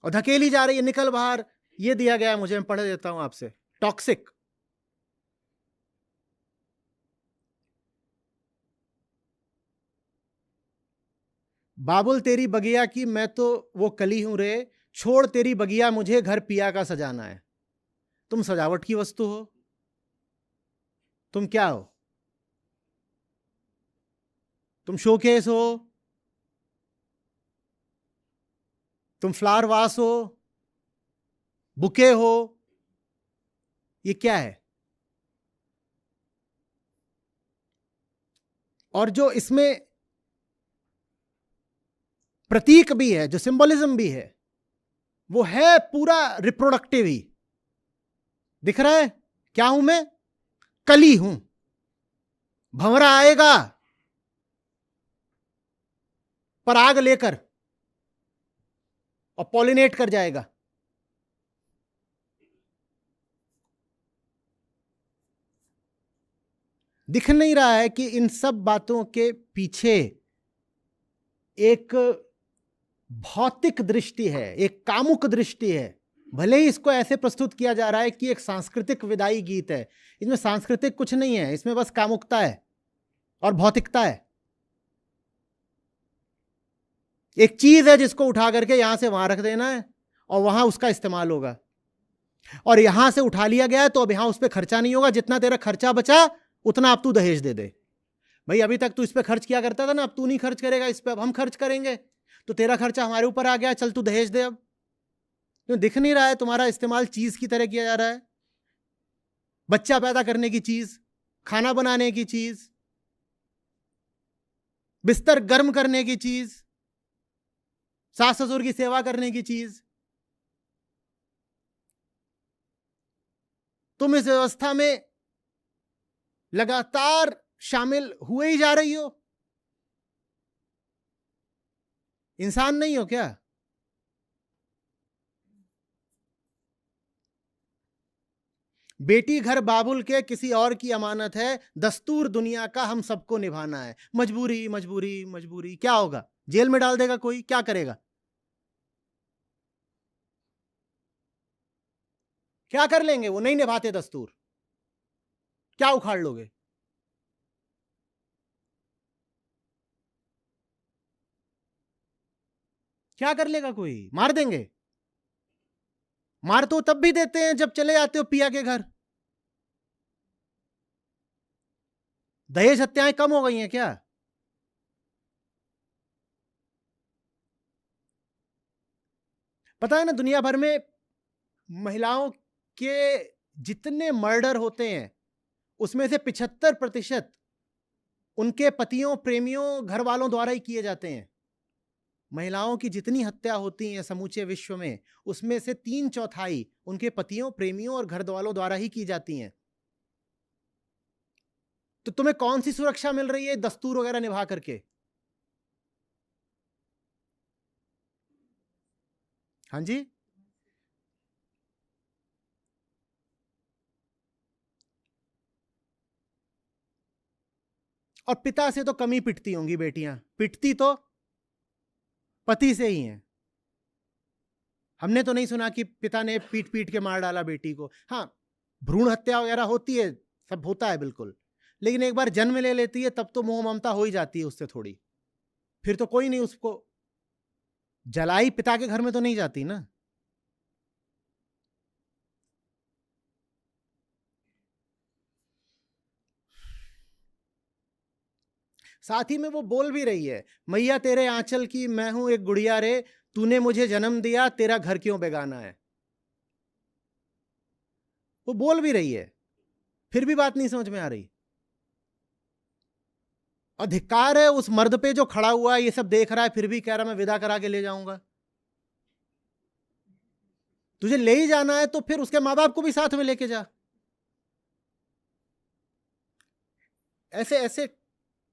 और धकेली जा रही है, निकल बाहर। ये दिया गया है मुझे, मैं पढ़ देता हूं आपसे। टॉक्सिक, बाबुल तेरी बगिया की मैं तो वो कली हूं रे, छोड़ तेरी बगिया मुझे घर पिया का सजाना है। तुम सजावट की वस्तु हो, तुम क्या हो? तुम शोकेस हो, तुम फ्लावर वास हो, बुके हो, ये क्या है? और जो इसमें प्रतीक भी है, जो सिंबलिज्म भी है, वो है पूरा रिप्रोडक्टिव ही। दिख रहा है क्या हूं मैं? कली हूं, भंवरा आएगा पराग लेकर और पॉलिनेट कर जाएगा। दिख नहीं रहा है कि इन सब बातों के पीछे एक भौतिक दृष्टि है, एक कामुक दृष्टि है। भले ही इसको ऐसे प्रस्तुत किया जा रहा है कि एक सांस्कृतिक विदाई गीत है, इसमें सांस्कृतिक कुछ नहीं है, इसमें बस कामुकता है और भौतिकता है। एक चीज है जिसको उठा करके यहां से वहां रख देना है और वहां उसका इस्तेमाल होगा, और यहां से उठा लिया गया है तो अब यहां उस पर खर्चा नहीं होगा। जितना तेरा खर्चा बचा उतना अब तू दहेज दे दे। भाई अभी तक तू इस पे खर्च किया करता था ना, अब तू नहीं खर्च करेगा इस पे, अब हम खर्च करेंगे, तो तेरा खर्चा हमारे ऊपर आ गया, चल तू दहेज दे। अब क्यों दिख नहीं रहा है तुम्हारा इस्तेमाल चीज की तरह किया जा रहा है? बच्चा पैदा करने की चीज, खाना बनाने की चीज, बिस्तर गर्म करने की चीज, सास ससुर की सेवा करने की चीज। तुम इस व्यवस्था में लगातार शामिल हुए ही जा रही हो। इंसान नहीं हो क्या? बेटी घर बाबुल के किसी और की अमानत है, दस्तूर दुनिया का हम सबको निभाना है। मजबूरी मजबूरी मजबूरी, क्या होगा? जेल में डाल देगा कोई, क्या करेगा? क्या कर लेंगे? वो नहीं निभाते दस्तूर, क्या उखाड़ लोगे? क्या कर लेगा कोई? मार देंगे। मार तो तब भी देते हैं जब चले जाते हो पिया के घर। दहेज हत्याएं कम हो गई हैं क्या? पता है ना, दुनिया भर में महिलाओं के जितने मर्डर होते हैं उसमें से 75% उनके पतियों, प्रेमियों, घर वालों द्वारा ही किए जाते हैं। महिलाओं की जितनी हत्या होती हैं समूचे विश्व में, उसमें से 3/4 उनके पतियों, प्रेमियों और घर वालों द्वारा ही की जाती हैं। तो तुम्हें कौन सी सुरक्षा मिल रही है दस्तूर वगैरह निभा करके? हाँ जी, और पिता से तो कम ही पिटती होंगी बेटियां, पिटती तो पति से ही हैं। हमने तो नहीं सुना कि पिता ने पीट पीट के मार डाला बेटी को। हाँ, भ्रूण हत्या वगैरह होती है, सब होता है बिल्कुल, लेकिन एक बार जन्म ले लेती है तब तो मोह ममता हो ही जाती है उससे थोड़ी, फिर तो कोई नहीं उसको जलाई पिता के घर में तो नहीं जाती ना। साथ ही में वो बोल भी रही है, मैया तेरे आंचल की मैं हूं एक गुड़िया रे, तूने मुझे जन्म दिया तेरा घर क्यों बेगाना है। वो बोल भी रही है, फिर भी बात नहीं समझ में आ रही। अधिकार है उस मर्द पे जो खड़ा हुआ है, ये सब देख रहा है, फिर भी कह रहा मैं विदा करा के ले जाऊंगा। तुझे ले ही जाना है तो फिर उसके माँ बाप को भी साथ में लेके जा। ऐसे ऐसे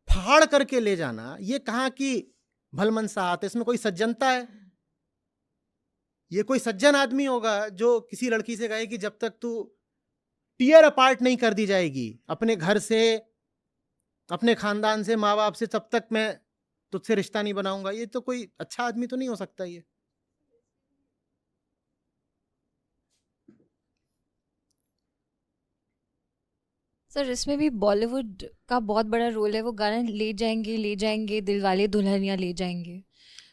फाड़ करके ले जाना, ये कहां की भलमनसाहत है? इसमें कोई सज्जनता है? ये कोई सज्जन आदमी होगा जो किसी लड़की से कहे कि जब तक तू टीयर अपार्ट नहीं कर दी जाएगी अपने घर से, अपने खानदान से, माँ बाप से, तब तक मैं तुझसे रिश्ता नहीं बनाऊंगा। ये तो कोई अच्छा आदमी तो नहीं हो सकता ये। सर इसमें भी बॉलीवुड का बहुत बड़ा रोल है। वो गाना ले जाएंगे दिलवाले दुल्हनिया ले जाएंगे,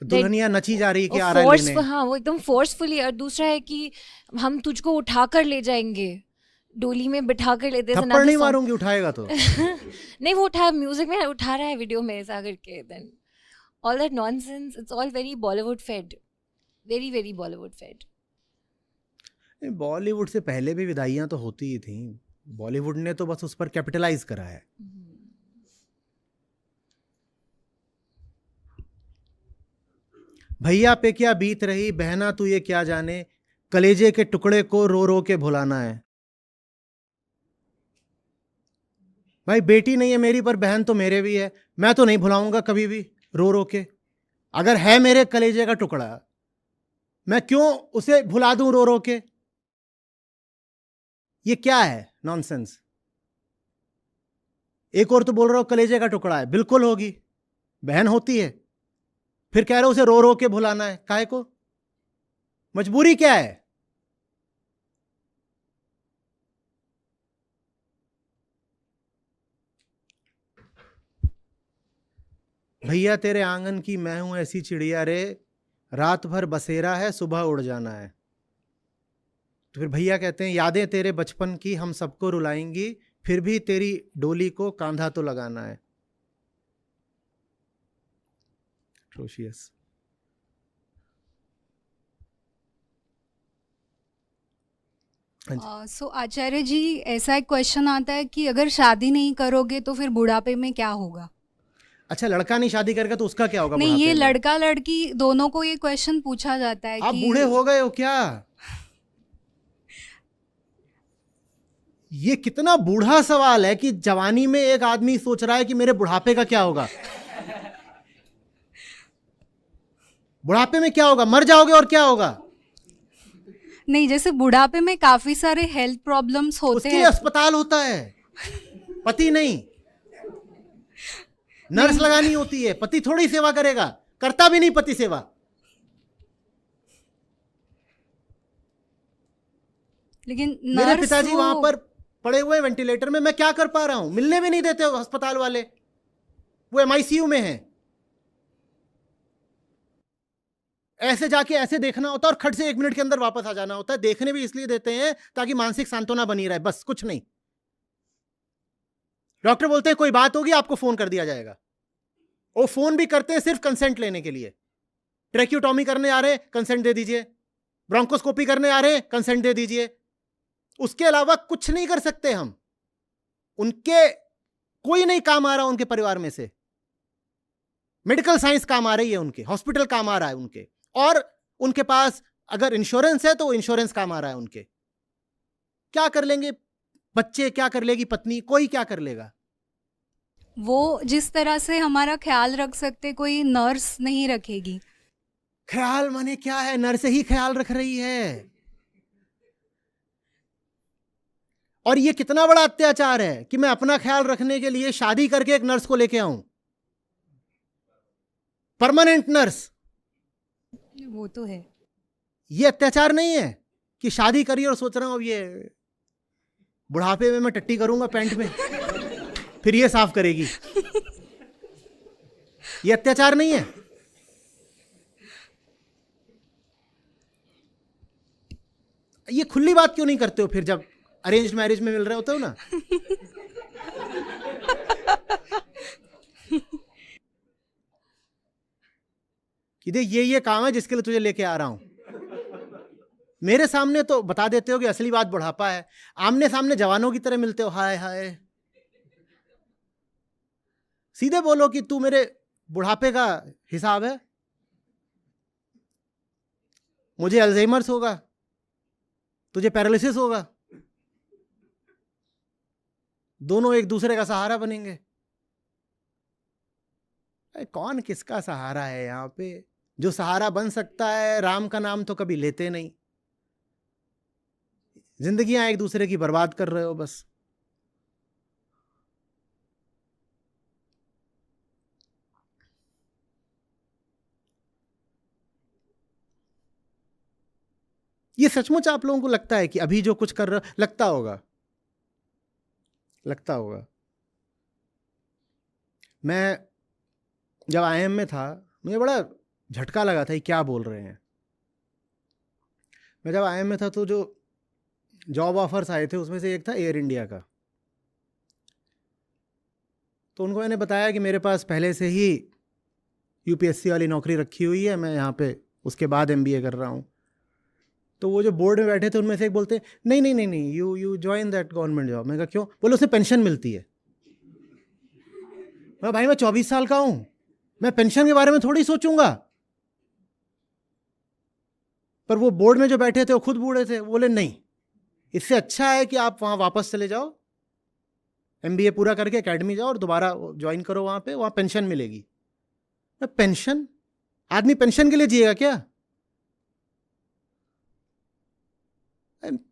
दुल्हनिया नची जा रही है कि आ रहा है लेने। हाँ, वो एकदम फोर्सफुली। और दूसरा है कि हम तुझको उठाकर ले जाएंगे, डोली में बिठा कर लेते। थप्पड़ नहीं मारूंगी उठाएगा तो। नहीं, वो उठा, म्यूजिक में उठा रहा है, वीडियो में ऐसा करके। Then all that nonsense, it's all very Bollywood fed, very very Bollywood fed. Bollywood से पहले भी विदाइयां तो होती ही थी, बॉलीवुड ने तो बस उस पर कैपिटलाइज करा है। भैया पे क्या बीत रही बहना तू ये क्या जाने, कलेजे के टुकड़े को रो रो के भुलाना है। भाई बेटी नहीं है मेरी पर बहन तो मेरे भी है, मैं तो नहीं भुलाऊंगा कभी भी रो रो के। अगर है मेरे कलेजे का टुकड़ा, मैं क्यों उसे भुला दूं रो रो के? ये क्या है नॉनसेंस। एक और तो बोल रहा हो कलेजे का टुकड़ा है, बिल्कुल होगी, बहन होती है, फिर कह रहे हो उसे रो रो के भुलाना है। काहे को? मजबूरी क्या है? भैया तेरे आंगन की मैं हूं ऐसी चिड़िया रे, रात भर बसेरा है सुबह उड़ जाना है। तो फिर भैया कहते हैं यादें तेरे बचपन की हम सबको रुलाएंगी, फिर भी तेरी डोली को कांधा तो लगाना है। Atrocious. सो आचार्य जी, ऐसा एक क्वेश्चन आता है कि अगर शादी नहीं करोगे तो फिर बुढ़ापे में क्या होगा? अच्छा, लड़का नहीं शादी करेगा तो उसका क्या होगा? नहीं, ये लड़का लड़की दोनों को ये क्वेश्चन पूछा जाता है। आप बूढ़े हो गए हो क्या? ये कितना बूढ़ा सवाल है कि जवानी में एक आदमी सोच रहा है कि मेरे बुढ़ापे का क्या होगा। बुढ़ापे में क्या होगा? मर जाओगे और क्या होगा? नहीं, जैसे बुढ़ापे में काफी सारे हेल्थ प्रॉब्लम्स होते हैं, उसके लिए अस्पताल होता है, पति नहीं। नर्स लगानी होती है, पति थोड़ी सेवा करेगा, करता भी नहीं पति सेवा। लेकिन मेरे पिताजी वहां पर पड़े हुए वेंटिलेटर में, मैं क्या कर पा रहा हूं? मिलने भी नहीं देते अस्पताल वाले, वो MICU में हैं। ऐसे जाके ऐसे देखना होता है और खट से 1 मिनट के अंदर वापस आ जाना होता है। देखने भी इसलिए देते हैं ताकि मानसिक सांत्वना बनी रहे, बस कुछ नहीं। डॉक्टर बोलते हैं कोई बात होगी आपको फोन कर दिया जाएगा। वो फोन भी करते हैं सिर्फ कंसेंट लेने के लिए। ट्रैक्यूटॉमी करने आ रहे हैं, कंसेंट दे दीजिए। ब्रोंकोस्कोपी करने आ रहे हैं, कंसेंट दे दीजिए। उसके अलावा कुछ नहीं कर सकते हम। उनके कोई नहीं काम आ रहा उनके परिवार में से। मेडिकल साइंस काम आ रही है उनके, हॉस्पिटल काम आ रहा है उनके, और उनके पास अगर इंश्योरेंस है तो इंश्योरेंस काम आ रहा है उनके। क्या कर लेंगे बच्चे, क्या कर लेगी पत्नी, कोई क्या कर लेगा? वो जिस तरह से हमारा ख्याल रख सकते कोई नर्स नहीं रखेगी। ख्याल माने क्या है? नर्स ही ख्याल रख रही है। और ये कितना बड़ा अत्याचार है कि मैं अपना ख्याल रखने के लिए शादी करके एक नर्स को लेके आऊं, परमानेंट नर्स। वो तो है। ये अत्याचार नहीं है कि शादी करी और सोच रहा हूं अब ये बुढ़ापे में मैं टट्टी करूंगा पैंट में, फिर ये साफ करेगी। ये अत्याचार नहीं है। ये खुली बात क्यों नहीं करते हो फिर जब अरेंज्ड मैरिज में मिल रहे होते हो ना? कि देख ये काम है जिसके लिए तुझे लेके आ रहा हूं। मेरे सामने तो बता देते हो कि असली बात बुढ़ापा है, आमने सामने जवानों की तरह मिलते हो, हाय हाय। सीधे बोलो कि तू मेरे बुढ़ापे का हिसाब है, मुझे अल्जाइमर्स होगा, तुझे पैरालिसिस होगा, दोनों एक दूसरे का सहारा बनेंगे। कौन किसका सहारा है यहां पे? जो सहारा बन सकता है राम का नाम तो कभी लेते नहीं। जिंदगियां एक दूसरे की बर्बाद कर रहे हो बस। ये सचमुच आप लोगों को लगता है कि अभी जो कुछ कर रहे हो, लगता होगा मैं जब आईएम में था मुझे बड़ा झटका लगा था ये क्या बोल रहे हैं। मैं जब आईएम में था तो जो जॉब ऑफर्स आए थे उसमें से एक था एयर इंडिया का। तो उनको मैंने बताया कि मेरे पास पहले से ही यूपीएससी वाली नौकरी रखी हुई है, मैं यहाँ पे उसके बाद एमबीए कर रहा हूँ। तो वो जो बोर्ड में बैठे थे उनमें से एक बोलते नहीं नहीं नहीं नहीं you join that government job. मैं कहा क्यों? बोले उसमें पेंशन मिलती है। मैं भाई मैं 24 साल का हूं, मैं पेंशन के बारे में थोड़ी सोचूंगा। पर वो बोर्ड में जो बैठे थे वो खुद बूढ़े थे, बोले नहीं इससे अच्छा है कि आप वहां वापस चले जाओ, एमबीए पूरा करके एकेडमी जाओ और दोबारा ज्वाइन करो, वहां पेंशन मिलेगी। पेंशन? आदमी पेंशन के लिए जिएगा क्या?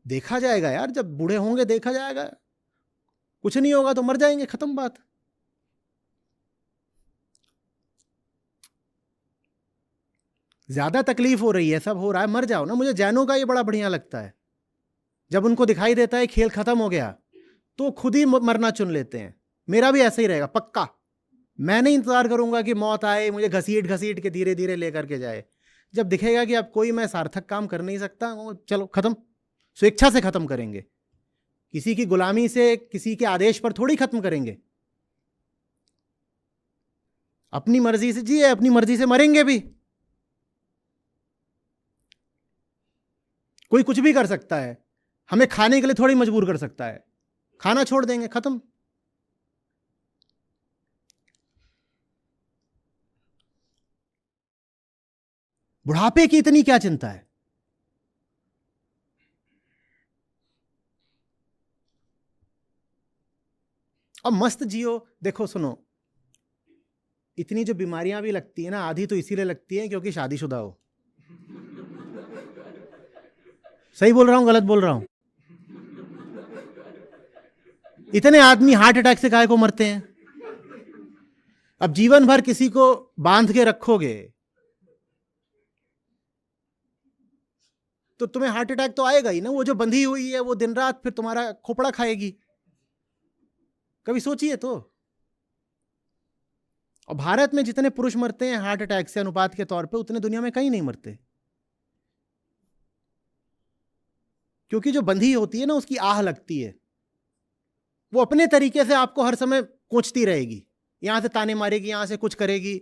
देखा जाएगा यार, जब बूढ़े होंगे देखा जाएगा, कुछ नहीं होगा तो मर जाएंगे, खत्म बात। ज्यादा तकलीफ हो रही है, सब हो रहा है, मर जाओ ना। मुझे जैनों का ये बड़ा बढ़िया लगता है, जब उनको दिखाई देता है खेल खत्म हो गया तो खुद ही मरना चुन लेते हैं। मेरा भी ऐसा ही रहेगा पक्का। मैं नहीं इंतजार करूंगा कि मौत आए मुझे घसीट घसीट के धीरे धीरे लेकर के जाए। जब दिखेगा कि अब कोई मैं सार्थक काम कर नहीं सकता, चलो खत्म, स्वेच्छा से खत्म करेंगे। किसी की गुलामी से, किसी के आदेश पर थोड़ी खत्म करेंगे। अपनी मर्जी से जिए, अपनी मर्जी से मरेंगे भी। कोई कुछ भी कर सकता है, हमें खाने के लिए थोड़ी मजबूर कर सकता है। खाना छोड़ देंगे, खत्म। बुढ़ापे की इतनी क्या चिंता है? अब मस्त जियो। देखो सुनो, इतनी जो बीमारियां भी लगती है ना, आधी तो इसीलिए लगती है क्योंकि शादीशुदा हो। सही बोल रहा हूं गलत बोल रहा हूं? इतने आदमी हार्ट अटैक से काहे को मरते हैं? अब जीवन भर किसी को बांध के रखोगे तो तुम्हें हार्ट अटैक तो आएगा ही ना। वो जो बंधी हुई है वो दिन रात फिर तुम्हारा खोपड़ा खाएगी। कभी सोचिए तो। और भारत में जितने पुरुष मरते हैं हार्ट अटैक से अनुपात के तौर पे, उतने दुनिया में कहीं नहीं मरते। क्योंकि जो बंधी होती है ना उसकी आह लगती है, वो अपने तरीके से आपको हर समय कोचती रहेगी, यहां से ताने मारेगी, यहां से कुछ करेगी।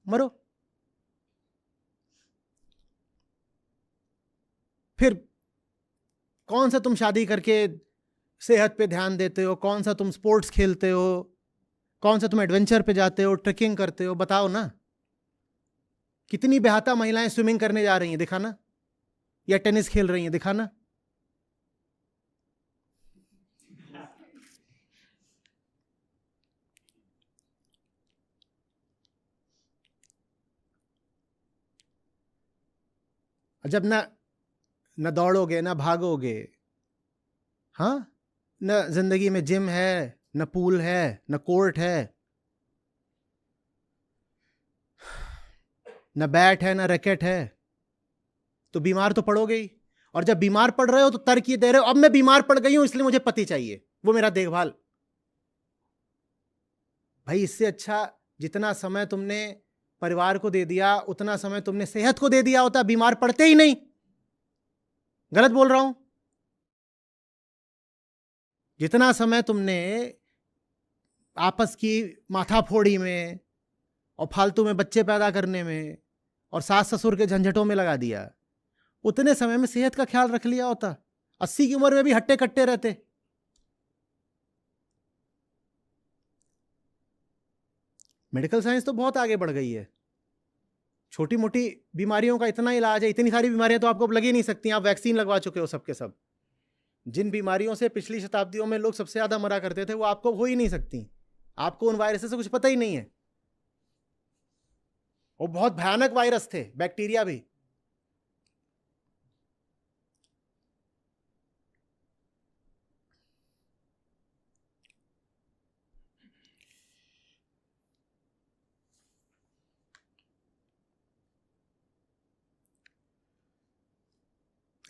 मरो। फिर कौन सा तुम शादी करके सेहत पे ध्यान देते हो, कौन सा तुम स्पोर्ट्स खेलते हो, कौन सा तुम एडवेंचर पे जाते हो, ट्रेकिंग करते हो? बताओ ना। कितनी बेहाता महिलाएं स्विमिंग करने जा रही हैं, दिखाना, या टेनिस खेल रही हैं, दिखाना। जब न दौड़ोगे न भागोगे, हाँ, न जिंदगी में जिम है, न पूल है, न कोर्ट है, न बैट है, न रैकेट है, तो बीमार तो पड़ोगे ही। और जब बीमार पड़ रहे हो तो तर्क ये दे रहे हो, अब मैं बीमार पड़ गई हूं इसलिए मुझे पति चाहिए, वो मेरा देखभाल। भाई इससे अच्छा जितना समय तुमने परिवार को दे दिया उतना समय तुमने सेहत को दे दिया होता, बीमार पड़ते ही नहीं। गलत बोल रहा हूं? जितना समय तुमने आपस की माथाफोड़ी में और फालतू में बच्चे पैदा करने में और सास ससुर के झंझटों में लगा दिया, उतने समय में सेहत का ख्याल रख लिया होता, 80 की उम्र में भी हट्टे कट्टे रहते। मेडिकल साइंस तो बहुत आगे बढ़ गई है, छोटी मोटी बीमारियों का इतना इलाज है, इतनी सारी बीमारियां तो आपको अब लग ही नहीं सकती, आप वैक्सीन लगवा चुके हो सबके सब। जिन बीमारियों से पिछली शताब्दियों में लोग सबसे ज्यादा मरा करते थे वो आपको हो ही नहीं सकती, आपको उन वायरस से कुछ पता ही नहीं है। वो बहुत भयानक वायरस थे, बैक्टीरिया भी।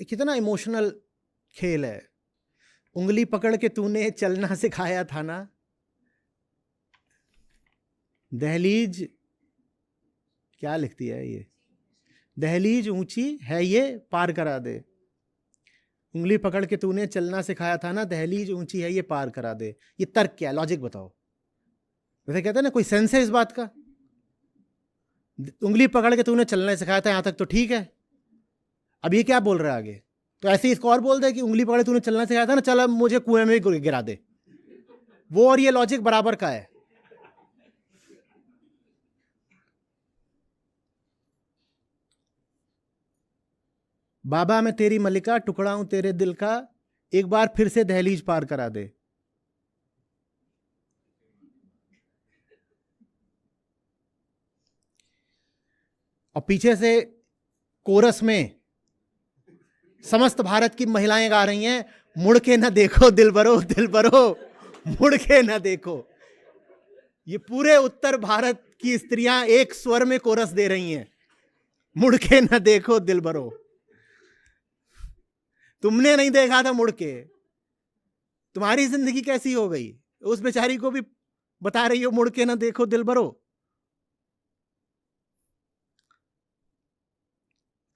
कितना इमोशनल खेल है। उंगली पकड़ के तूने चलना सिखाया था ना, दहलीज क्या लिखती है ये, दहलीज ऊंची है ये पार करा दे। उंगली पकड़ के तूने चलना सिखाया था ना, दहलीज ऊंची है ये पार करा दे। ये तर्क क्या है, लॉजिक बताओ। वैसे कहते हैं ना, कोई सेंस है इस बात का? उंगली पकड़ के तूने चलना सिखाया था, यहां तक तो ठीक है। अब ये क्या बोल रहा है आगे? तो ऐसे इसको और बोल दे कि उंगली पकड़े तूने चलना सिखाया था ना, चल अब मुझे कुएं में गिरा दे। वो और ये लॉजिक बराबर का है। बाबा मैं तेरी मलिका, टुकड़ा हूं तेरे दिल का, एक बार फिर से दहलीज पार करा दे। और पीछे से कोरस में समस्त भारत की महिलाएं गा रही हैं, मुड़ के ना देखो दिलबरो दिलबरो, मुड़ के ना देखो। ये पूरे उत्तर भारत की स्त्रियां एक स्वर में कोरस दे रही हैं, मुड़ के ना देखो दिलबरो। तुमने नहीं देखा था मुड़ के, तुम्हारी जिंदगी कैसी हो गई? उस बेचारी को भी बता रही हो मुड़ के ना देखो दिलबरो।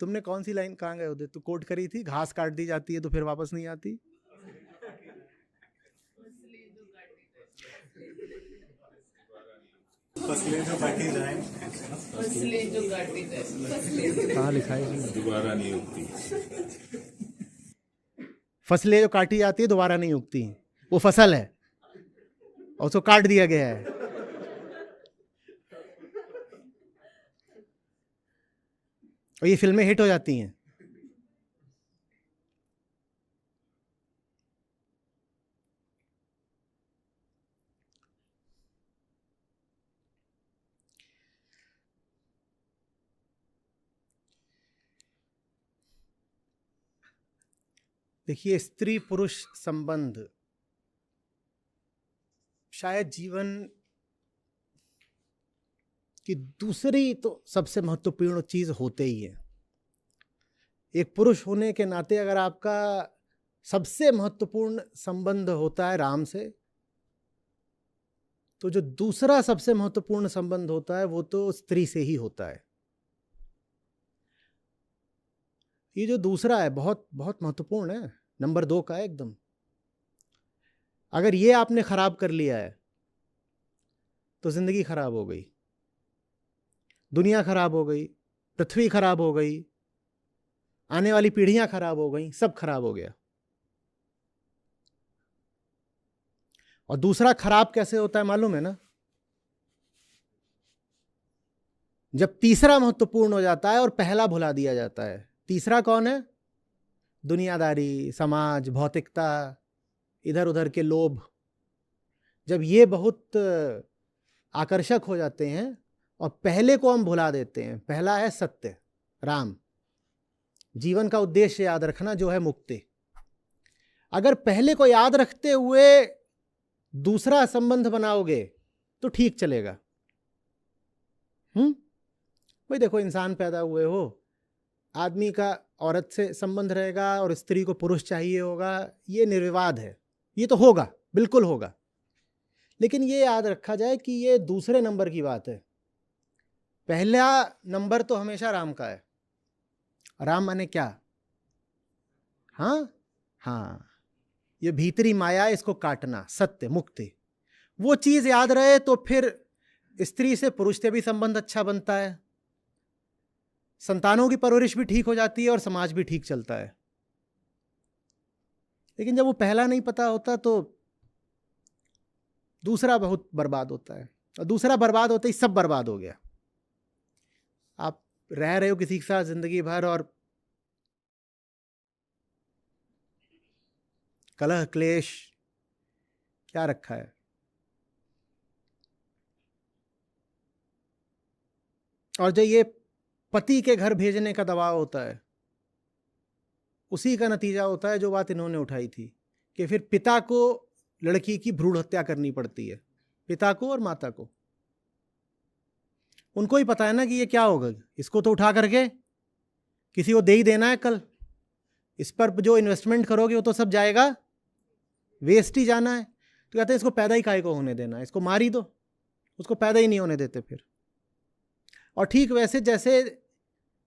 तुमने कौन सी लाइन कहां गए होते? तू कोट करी थी, घास काट दी जाती है तो फिर वापस नहीं आती। कहाँ लिखा है? दोबारा नहीं उगती। फसलें जो काटी जाती है दोबारा नहीं उगती, वो फसल है और उसको काट दिया गया है। और ये फिल्में हिट हो जाती हैं। देखिए, स्त्री पुरुष संबंध शायद जीवन की दूसरी तो सबसे महत्वपूर्ण चीज होते ही है। एक पुरुष होने के नाते अगर आपका सबसे महत्वपूर्ण संबंध होता है राम से, तो जो दूसरा सबसे महत्वपूर्ण संबंध होता है वो तो स्त्री से ही होता है। ये जो दूसरा है बहुत बहुत महत्वपूर्ण है, नंबर 2 का है एकदम। अगर ये आपने खराब कर लिया है तो जिंदगी खराब हो गई, दुनिया खराब हो गई, पृथ्वी खराब हो गई, आने वाली पीढ़ियां खराब हो गई, सब खराब हो गया। और दूसरा खराब कैसे होता है मालूम है ना? जब तीसरा महत्वपूर्ण हो जाता है और पहला भुला दिया जाता है। तीसरा कौन है? दुनियादारी, समाज, भौतिकता, इधर उधर के लोभ। जब ये बहुत आकर्षक हो जाते हैं और पहले को हम भुला देते हैं। पहला है सत्य, राम। जीवन का उद्देश्य याद रखना जो है मुक्ति। अगर पहले को याद रखते हुए दूसरा संबंध बनाओगे तो ठीक चलेगा। भाई देखो, इंसान पैदा हुए हो, आदमी का औरत से संबंध रहेगा और स्त्री को पुरुष चाहिए होगा, ये निर्विवाद है, ये तो होगा, बिल्कुल होगा। लेकिन ये याद रखा जाए कि ये दूसरे नंबर की बात है। पहला नंबर तो हमेशा राम का है। राम माने क्या? हाँ, ये भीतरी माया, इसको काटना, सत्य, मुक्ति, वो चीज याद रहे तो फिर स्त्री से पुरुष से भी संबंध अच्छा बनता है, संतानों की परवरिश भी ठीक हो जाती है और समाज भी ठीक चलता है। लेकिन जब वो पहला नहीं पता होता तो दूसरा बहुत बर्बाद होता है, और दूसरा बर्बाद होते ही सब बर्बाद हो गया। आप रह रहे हो किसी के साथ जिंदगी भर और कलह क्लेश क्या रखा है। और जो ये पति के घर भेजने का दबाव होता है, उसी का नतीजा होता है जो बात इन्होंने उठाई थी कि फिर पिता को लड़की की भ्रूण हत्या करनी पड़ती है, पिता को और माता को। उनको ही पता है ना कि ये क्या होगा, इसको तो उठा करके किसी को दे ही देना है कल, इस पर जो इन्वेस्टमेंट करोगे वो तो सब जाएगा, वेस्ट ही जाना है। तो कहते हैं इसको पैदा ही काहे को होने देना है, इसको मार ही दो, उसको पैदा ही नहीं होने देते फिर। और ठीक वैसे जैसे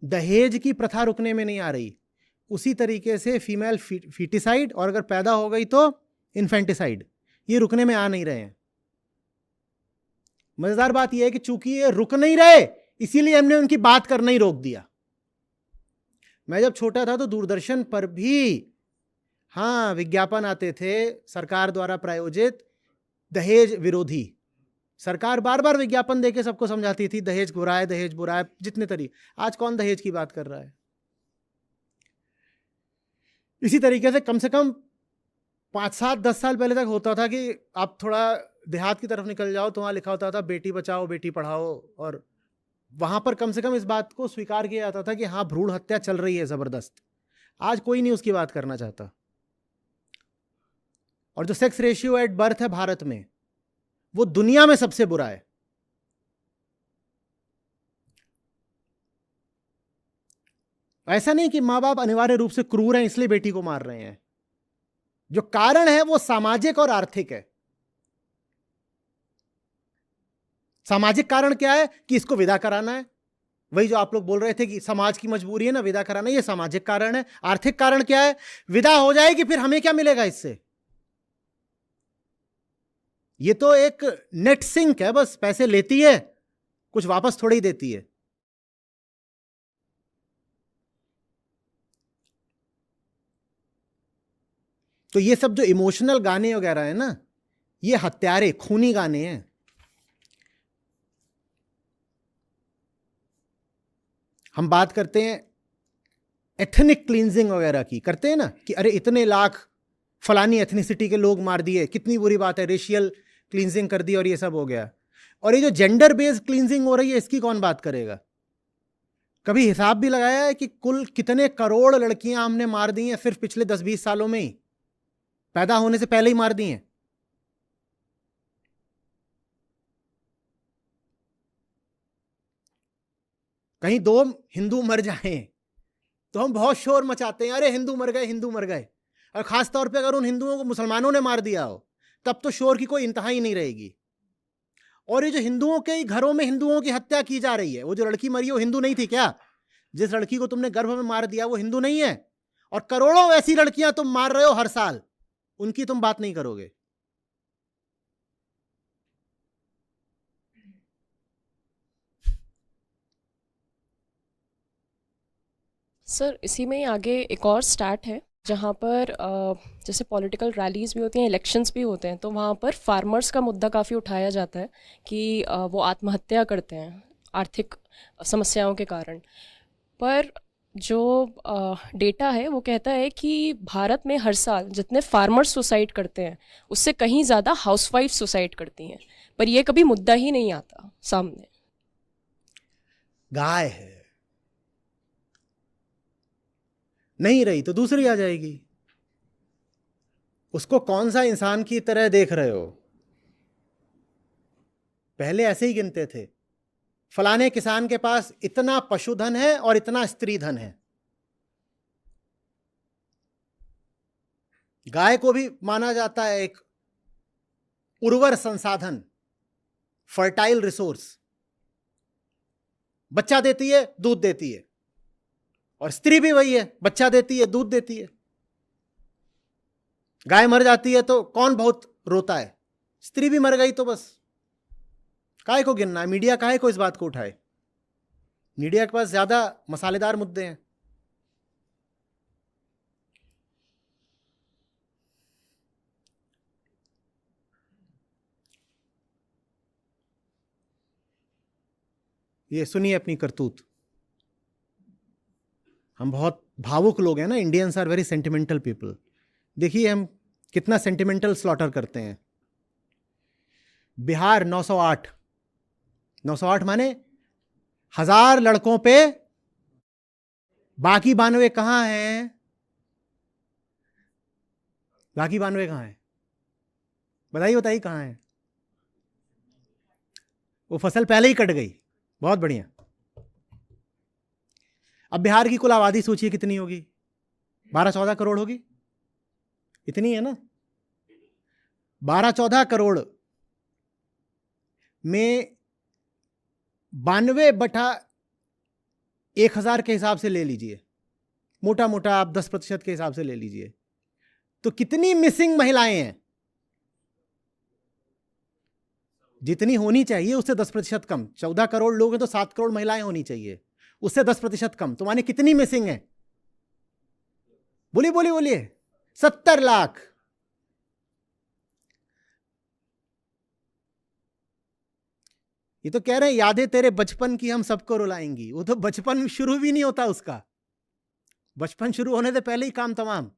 दहेज की प्रथा रुकने में नहीं आ रही, उसी तरीके से फीमेल फीटिसाइड और अगर पैदा हो गई तो इन्फेंटिसाइड, ये रुकने में आ नहीं रहे हैं। मजेदार बात यह है कि चूंकि ये रुक नहीं रहे, इसीलिए हमने उनकी बात करना ही रोक दिया। मैं जब छोटा था तो दूरदर्शन पर भी विज्ञापन आते थे सरकार द्वारा प्रायोजित दहेज विरोधी। सरकार बार बार विज्ञापन देके सबको समझाती थी दहेज बुरा है, दहेज बुरा है, जितने तरीके। आज कौन दहेज की बात कर रहा है? इसी तरीके से कम 5-7-10 साल पहले तक होता था कि आप थोड़ा देहात की तरफ निकल जाओ तो वहाँ लिखा होता था बेटी बचाओ बेटी पढ़ाओ, और वहाँ पर कम से कम इस बात को स्वीकार किया जाता था कि हाँ, भ्रूण हत्या चल रही है ज़बरदस्त। आज कोई नहीं उसकी बात करना चाहता। और जो सेक्स रेशियो एट बर्थ है भारत में, वो दुनिया में सबसे बुरा है। ऐसा नहीं कि माँ बाप अनिवार्य रूप से क्रूर हैं इसलिए बेटी को मार रहे हैं। जो कारण है वो सामाजिक और आर्थिक है। सामाजिक कारण क्या है कि इसको विदा कराना है, वही जो आप लोग बोल रहे थे कि समाज की मजबूरी है ना विदा कराना, ये सामाजिक कारण है। आर्थिक कारण क्या है? विदा हो जाएगी फिर हमें क्या मिलेगा इससे? ये तो एक नेट सिंक है, बस पैसे लेती है, कुछ वापस थोड़ी देती है। तो ये सब जो इमोशनल गाने वगैरह है ना, ये हत्यारे, खूनी गाने हैं। हम बात करते हैं एथनिक क्लींजिंग वगैरह की, करते हैं ना कि अरे इतने लाख फलानी एथनिसिटी के लोग मार दिए, कितनी बुरी बात है, रेशियल क्लींजिंग कर दी और ये सब हो गया। और ये जो जेंडर बेस्ड क्लींजिंग हो रही है, इसकी कौन बात करेगा? कभी हिसाब भी लगाया है कि कुल कितने करोड़ लड़कियां हमने मार दी हैं सिर्फ पिछले 10-20 सालों में ही, पैदा होने से पहले ही मार दी हैं। कहीं 2 हिंदू मर जाएं तो हम बहुत शोर मचाते हैं, अरे हिंदू मर गए, हिंदू मर गए। और खास तौर पे अगर उन हिंदुओं को मुसलमानों ने मार दिया हो तब तो शोर की कोई इंतहा ही नहीं रहेगी। और ये जो हिंदुओं के घरों में हिंदुओं की हत्या की जा रही है, वो जो लड़की मरी है वो हिंदू नहीं थी क्या? जिस लड़की को तुमने गर्भ में मार दिया वो हिंदू नहीं है? और करोड़ों ऐसी लड़कियां तुम मार रहे हो हर साल, उनकी तुम बात नहीं करोगे। सर इसी में ही आगे एक और स्टार्ट है जहाँ पर जैसे पॉलिटिकल रैलीज भी होती हैं, इलेक्शंस भी होते हैं, तो वहाँ पर फार्मर्स का मुद्दा काफ़ी उठाया जाता है कि वो आत्महत्या करते हैं आर्थिक समस्याओं के कारण। पर जो डेटा है वो कहता है कि भारत में हर साल जितने फार्मर्स सुसाइड करते हैं उससे कहीं ज़्यादा हाउसवाइफ सुसाइड करती हैं, पर ये कभी मुद्दा ही नहीं आता सामने। गाय है, नहीं रही तो दूसरी आ जाएगी। उसको कौन सा इंसान की तरह देख रहे हो? पहले ऐसे ही गिनते थे, फलाने किसान के पास इतना पशुधन है और इतना स्त्री धन है। गाय को भी माना जाता है एक उर्वर संसाधन, फर्टाइल रिसोर्स। बच्चा देती है, दूध देती है, और स्त्री भी वही है, बच्चा देती है, दूध देती है। गाय मर जाती है तो कौन बहुत रोता है? स्त्री भी मर गई तो बस। काहे को गिनना है? मीडिया काहे को इस बात को उठाए? मीडिया के पास ज्यादा मसालेदार मुद्दे हैं। ये सुनिए अपनी करतूत। हम बहुत भावुक लोग हैं ना, Indians are very sentimental people. देखिए हम कितना सेंटिमेंटल स्लॉटर करते हैं। बिहार 908, 908 माने 1000 लड़कों पे बाकी 92 कहां हैं? बाकी 92 कहां हैं? बताइए बताइए कहां हैं? वो फसल पहले ही कट गई। बहुत बढ़िया। अब बिहार की कुल आबादी सोचिए कितनी होगी? 12-14 करोड़ होगी। इतनी है ना? 12-14 करोड़ में 92/1000 के हिसाब से ले लीजिए, मोटा मोटा आप 10% के हिसाब से ले लीजिए, तो कितनी मिसिंग महिलाएं हैं? जितनी होनी चाहिए उससे 10% कम। 14 करोड़ लोग हैं तो 7 करोड़ महिलाएं होनी चाहिए, उससे 10% कम। तो माने कितनी मिसिंग है? बोलिए बोलिए बोलिए। 70 लाख। ये तो कह रहे हैं यादें तेरे बचपन की हम सबको रुलाएंगी। वो तो बचपन शुरू भी नहीं होता उसका। बचपन शुरू होने से पहले ही काम तमाम।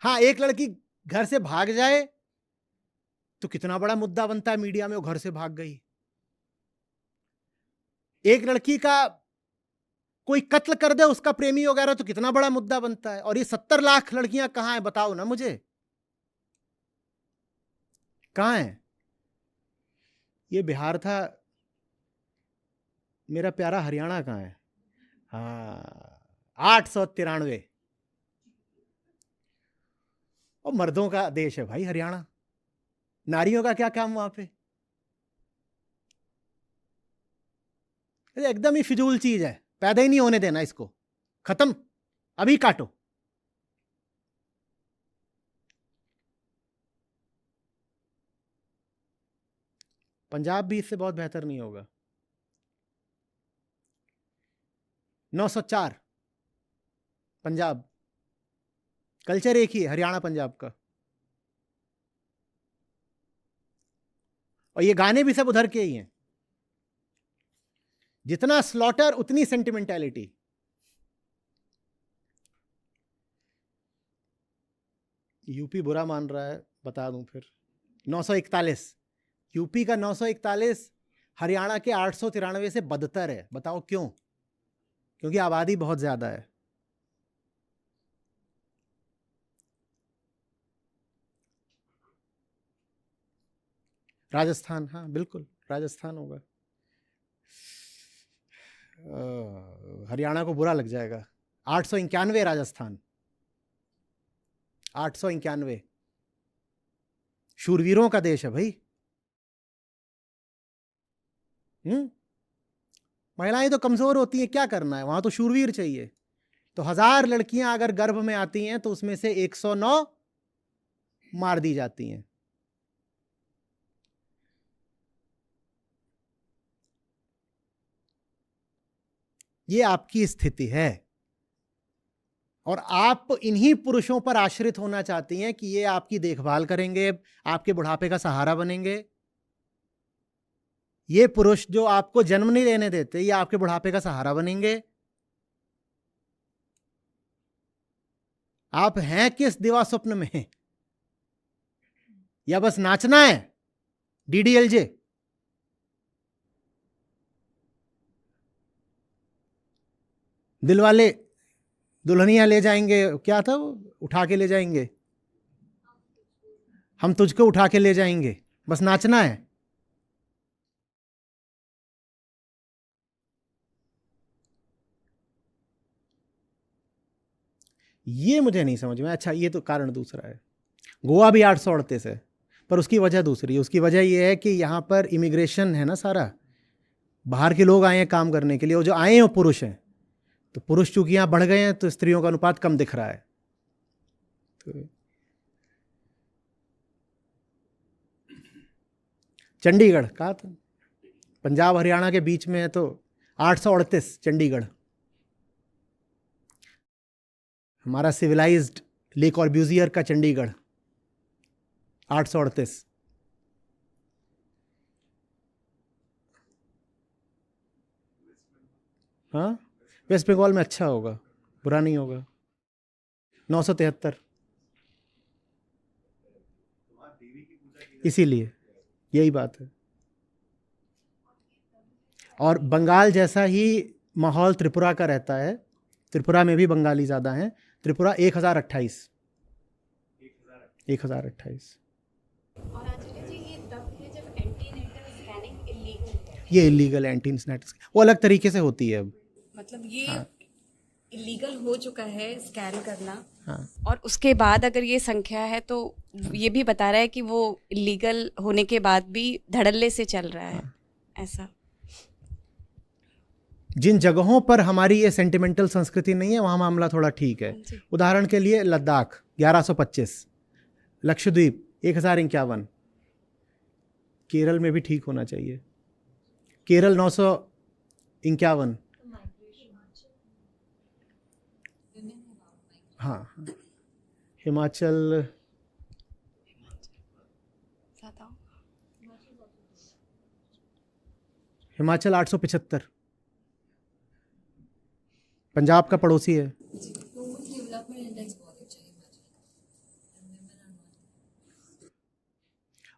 हाँ, एक लड़की घर से भाग जाए तो कितना बड़ा मुद्दा बनता है मीडिया में, वो घर से भाग गई। एक लड़की का कोई कत्ल कर दे उसका प्रेमी वगैरह, तो कितना बड़ा मुद्दा बनता है। और ये 70 लाख लड़कियां कहां हैं? बताओ ना मुझे, कहां हैं? ये बिहार था, मेरा प्यारा हरियाणा कहां है? हाँ, 893। और मर्दों का देश है भाई हरियाणा। नारियों का क्या काम वहां पे? एकदम ही फिजूल चीज है, पैदा ही नहीं होने देना इसको। खत्म, अभी काटो। पंजाब भी इससे बहुत बेहतर नहीं होगा। 904 पंजाब, कल्चर एक ही है हरियाणा पंजाब का। और ये गाने भी सब उधर के ही हैं। जितना स्लॉटर उतनी सेंटिमेंटैलिटी। यूपी बुरा मान रहा है, बता दूं फिर। 941 यूपी का 941 हरियाणा के 893 से बदतर है। बताओ क्यों? क्योंकि आबादी बहुत ज्यादा है। राजस्थान, हाँ बिल्कुल राजस्थान होगा। हरियाणा को बुरा लग जाएगा। 891 राजस्थान, 891। शूरवीरों का देश है भाई। महिलाएं तो कमजोर होती हैं, क्या करना है वहां? तो शूरवीर चाहिए। तो 1000 लड़कियां अगर गर्भ में आती हैं तो उसमें से 109 मार दी जाती हैं। ये आपकी स्थिति है। और आप इन्हीं पुरुषों पर आश्रित होना चाहती हैं कि ये आपकी देखभाल करेंगे, आपके बुढ़ापे का सहारा बनेंगे। ये पुरुष जो आपको जन्म नहीं लेने देते, ये आपके बुढ़ापे का सहारा बनेंगे। आप हैं किस दिवा स्वप्न में? या बस नाचना है DDLJ? दिलवाले दुल्हनिया ले जाएंगे, क्या था वो, उठा के ले जाएंगे, हम तुझको उठा के ले जाएंगे, बस नाचना है। ये मुझे नहीं समझ में। अच्छा, ये तो कारण दूसरा है। गोवा भी 838 है, पर उसकी वजह दूसरी है। उसकी वजह ये है कि यहाँ पर इमिग्रेशन है ना, सारा बाहर के लोग आए हैं काम करने के लिए, और जो आए हैं वो पुरुष हैं। तो पुरुष चूंकि यहाँ बढ़ गए हैं तो स्त्रियों का अनुपात कम दिख रहा है। तो चंडीगढ़ कहा था, पंजाब हरियाणा के बीच में है, तो 838 चंडीगढ़। हमारा सिविलाइज्ड ले कॉर्ब्यूजियर का चंडीगढ़ 838। हाँ, वेस्ट बंगाल में अच्छा होगा, बुरा नहीं होगा। 973, इसीलिए यही बात है। और बंगाल जैसा ही माहौल त्रिपुरा का रहता है। त्रिपुरा में भी बंगाली ज़्यादा हैं। त्रिपुरा 1028। ये इलीगल एंटी नेट, वो अलग तरीके से होती है अब। मतलब ये इलीगल हो चुका है स्कैन करना। हाँ। और उसके बाद अगर ये संख्या है तो ये भी बता रहा है कि वो इलीगल होने के बाद भी धड़ल्ले से चल रहा है। ऐसा जिन जगहों पर हमारी ये सेंटिमेंटल संस्कृति नहीं है वहाँ मामला थोड़ा ठीक है। उदाहरण के लिए लद्दाख 1125, लक्षद्वीप 1051, केरल में भी ठीक होना चाहिए। केरल 951। हाँ, हिमाचल हिमाचल 875, पंजाब का पड़ोसी है।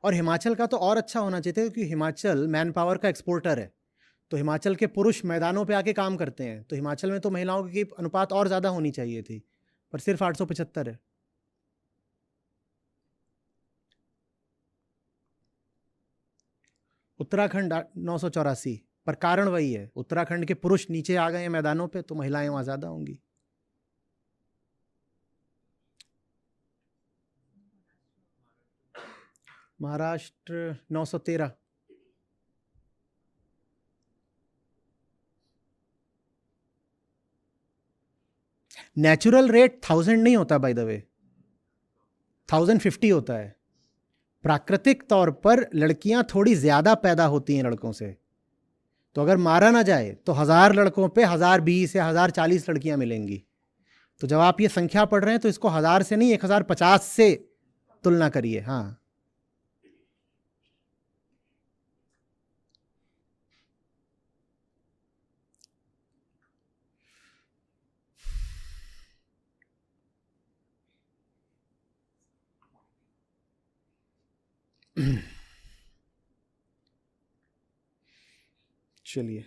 और हिमाचल का तो और अच्छा होना चाहिए था, क्योंकि हिमाचल मैन पावर का एक्सपोर्टर है। तो हिमाचल के पुरुष मैदानों पे आके काम करते हैं, तो हिमाचल में तो महिलाओं की अनुपात और ज़्यादा होनी चाहिए थी, पर सिर्फ 875 है। उत्तराखंड 984, पर कारण वही है, उत्तराखंड के पुरुष नीचे आ गए हैं मैदानों पे, तो महिलाएं वहां ज़्यादा होंगी। महाराष्ट्र 913। नेचुरल रेट 1000 नहीं होता बाय द वे, 1050 होता है। प्राकृतिक तौर पर लड़कियां थोड़ी ज्यादा पैदा होती हैं लड़कों से, तो अगर मारा ना जाए तो 1000 लड़कों पे 1020 या 1040 लड़कियां मिलेंगी। तो जब आप ये संख्या पढ़ रहे हैं तो इसको 1000 से नहीं 1050 से तुलना करिए। हाँ, चलिए।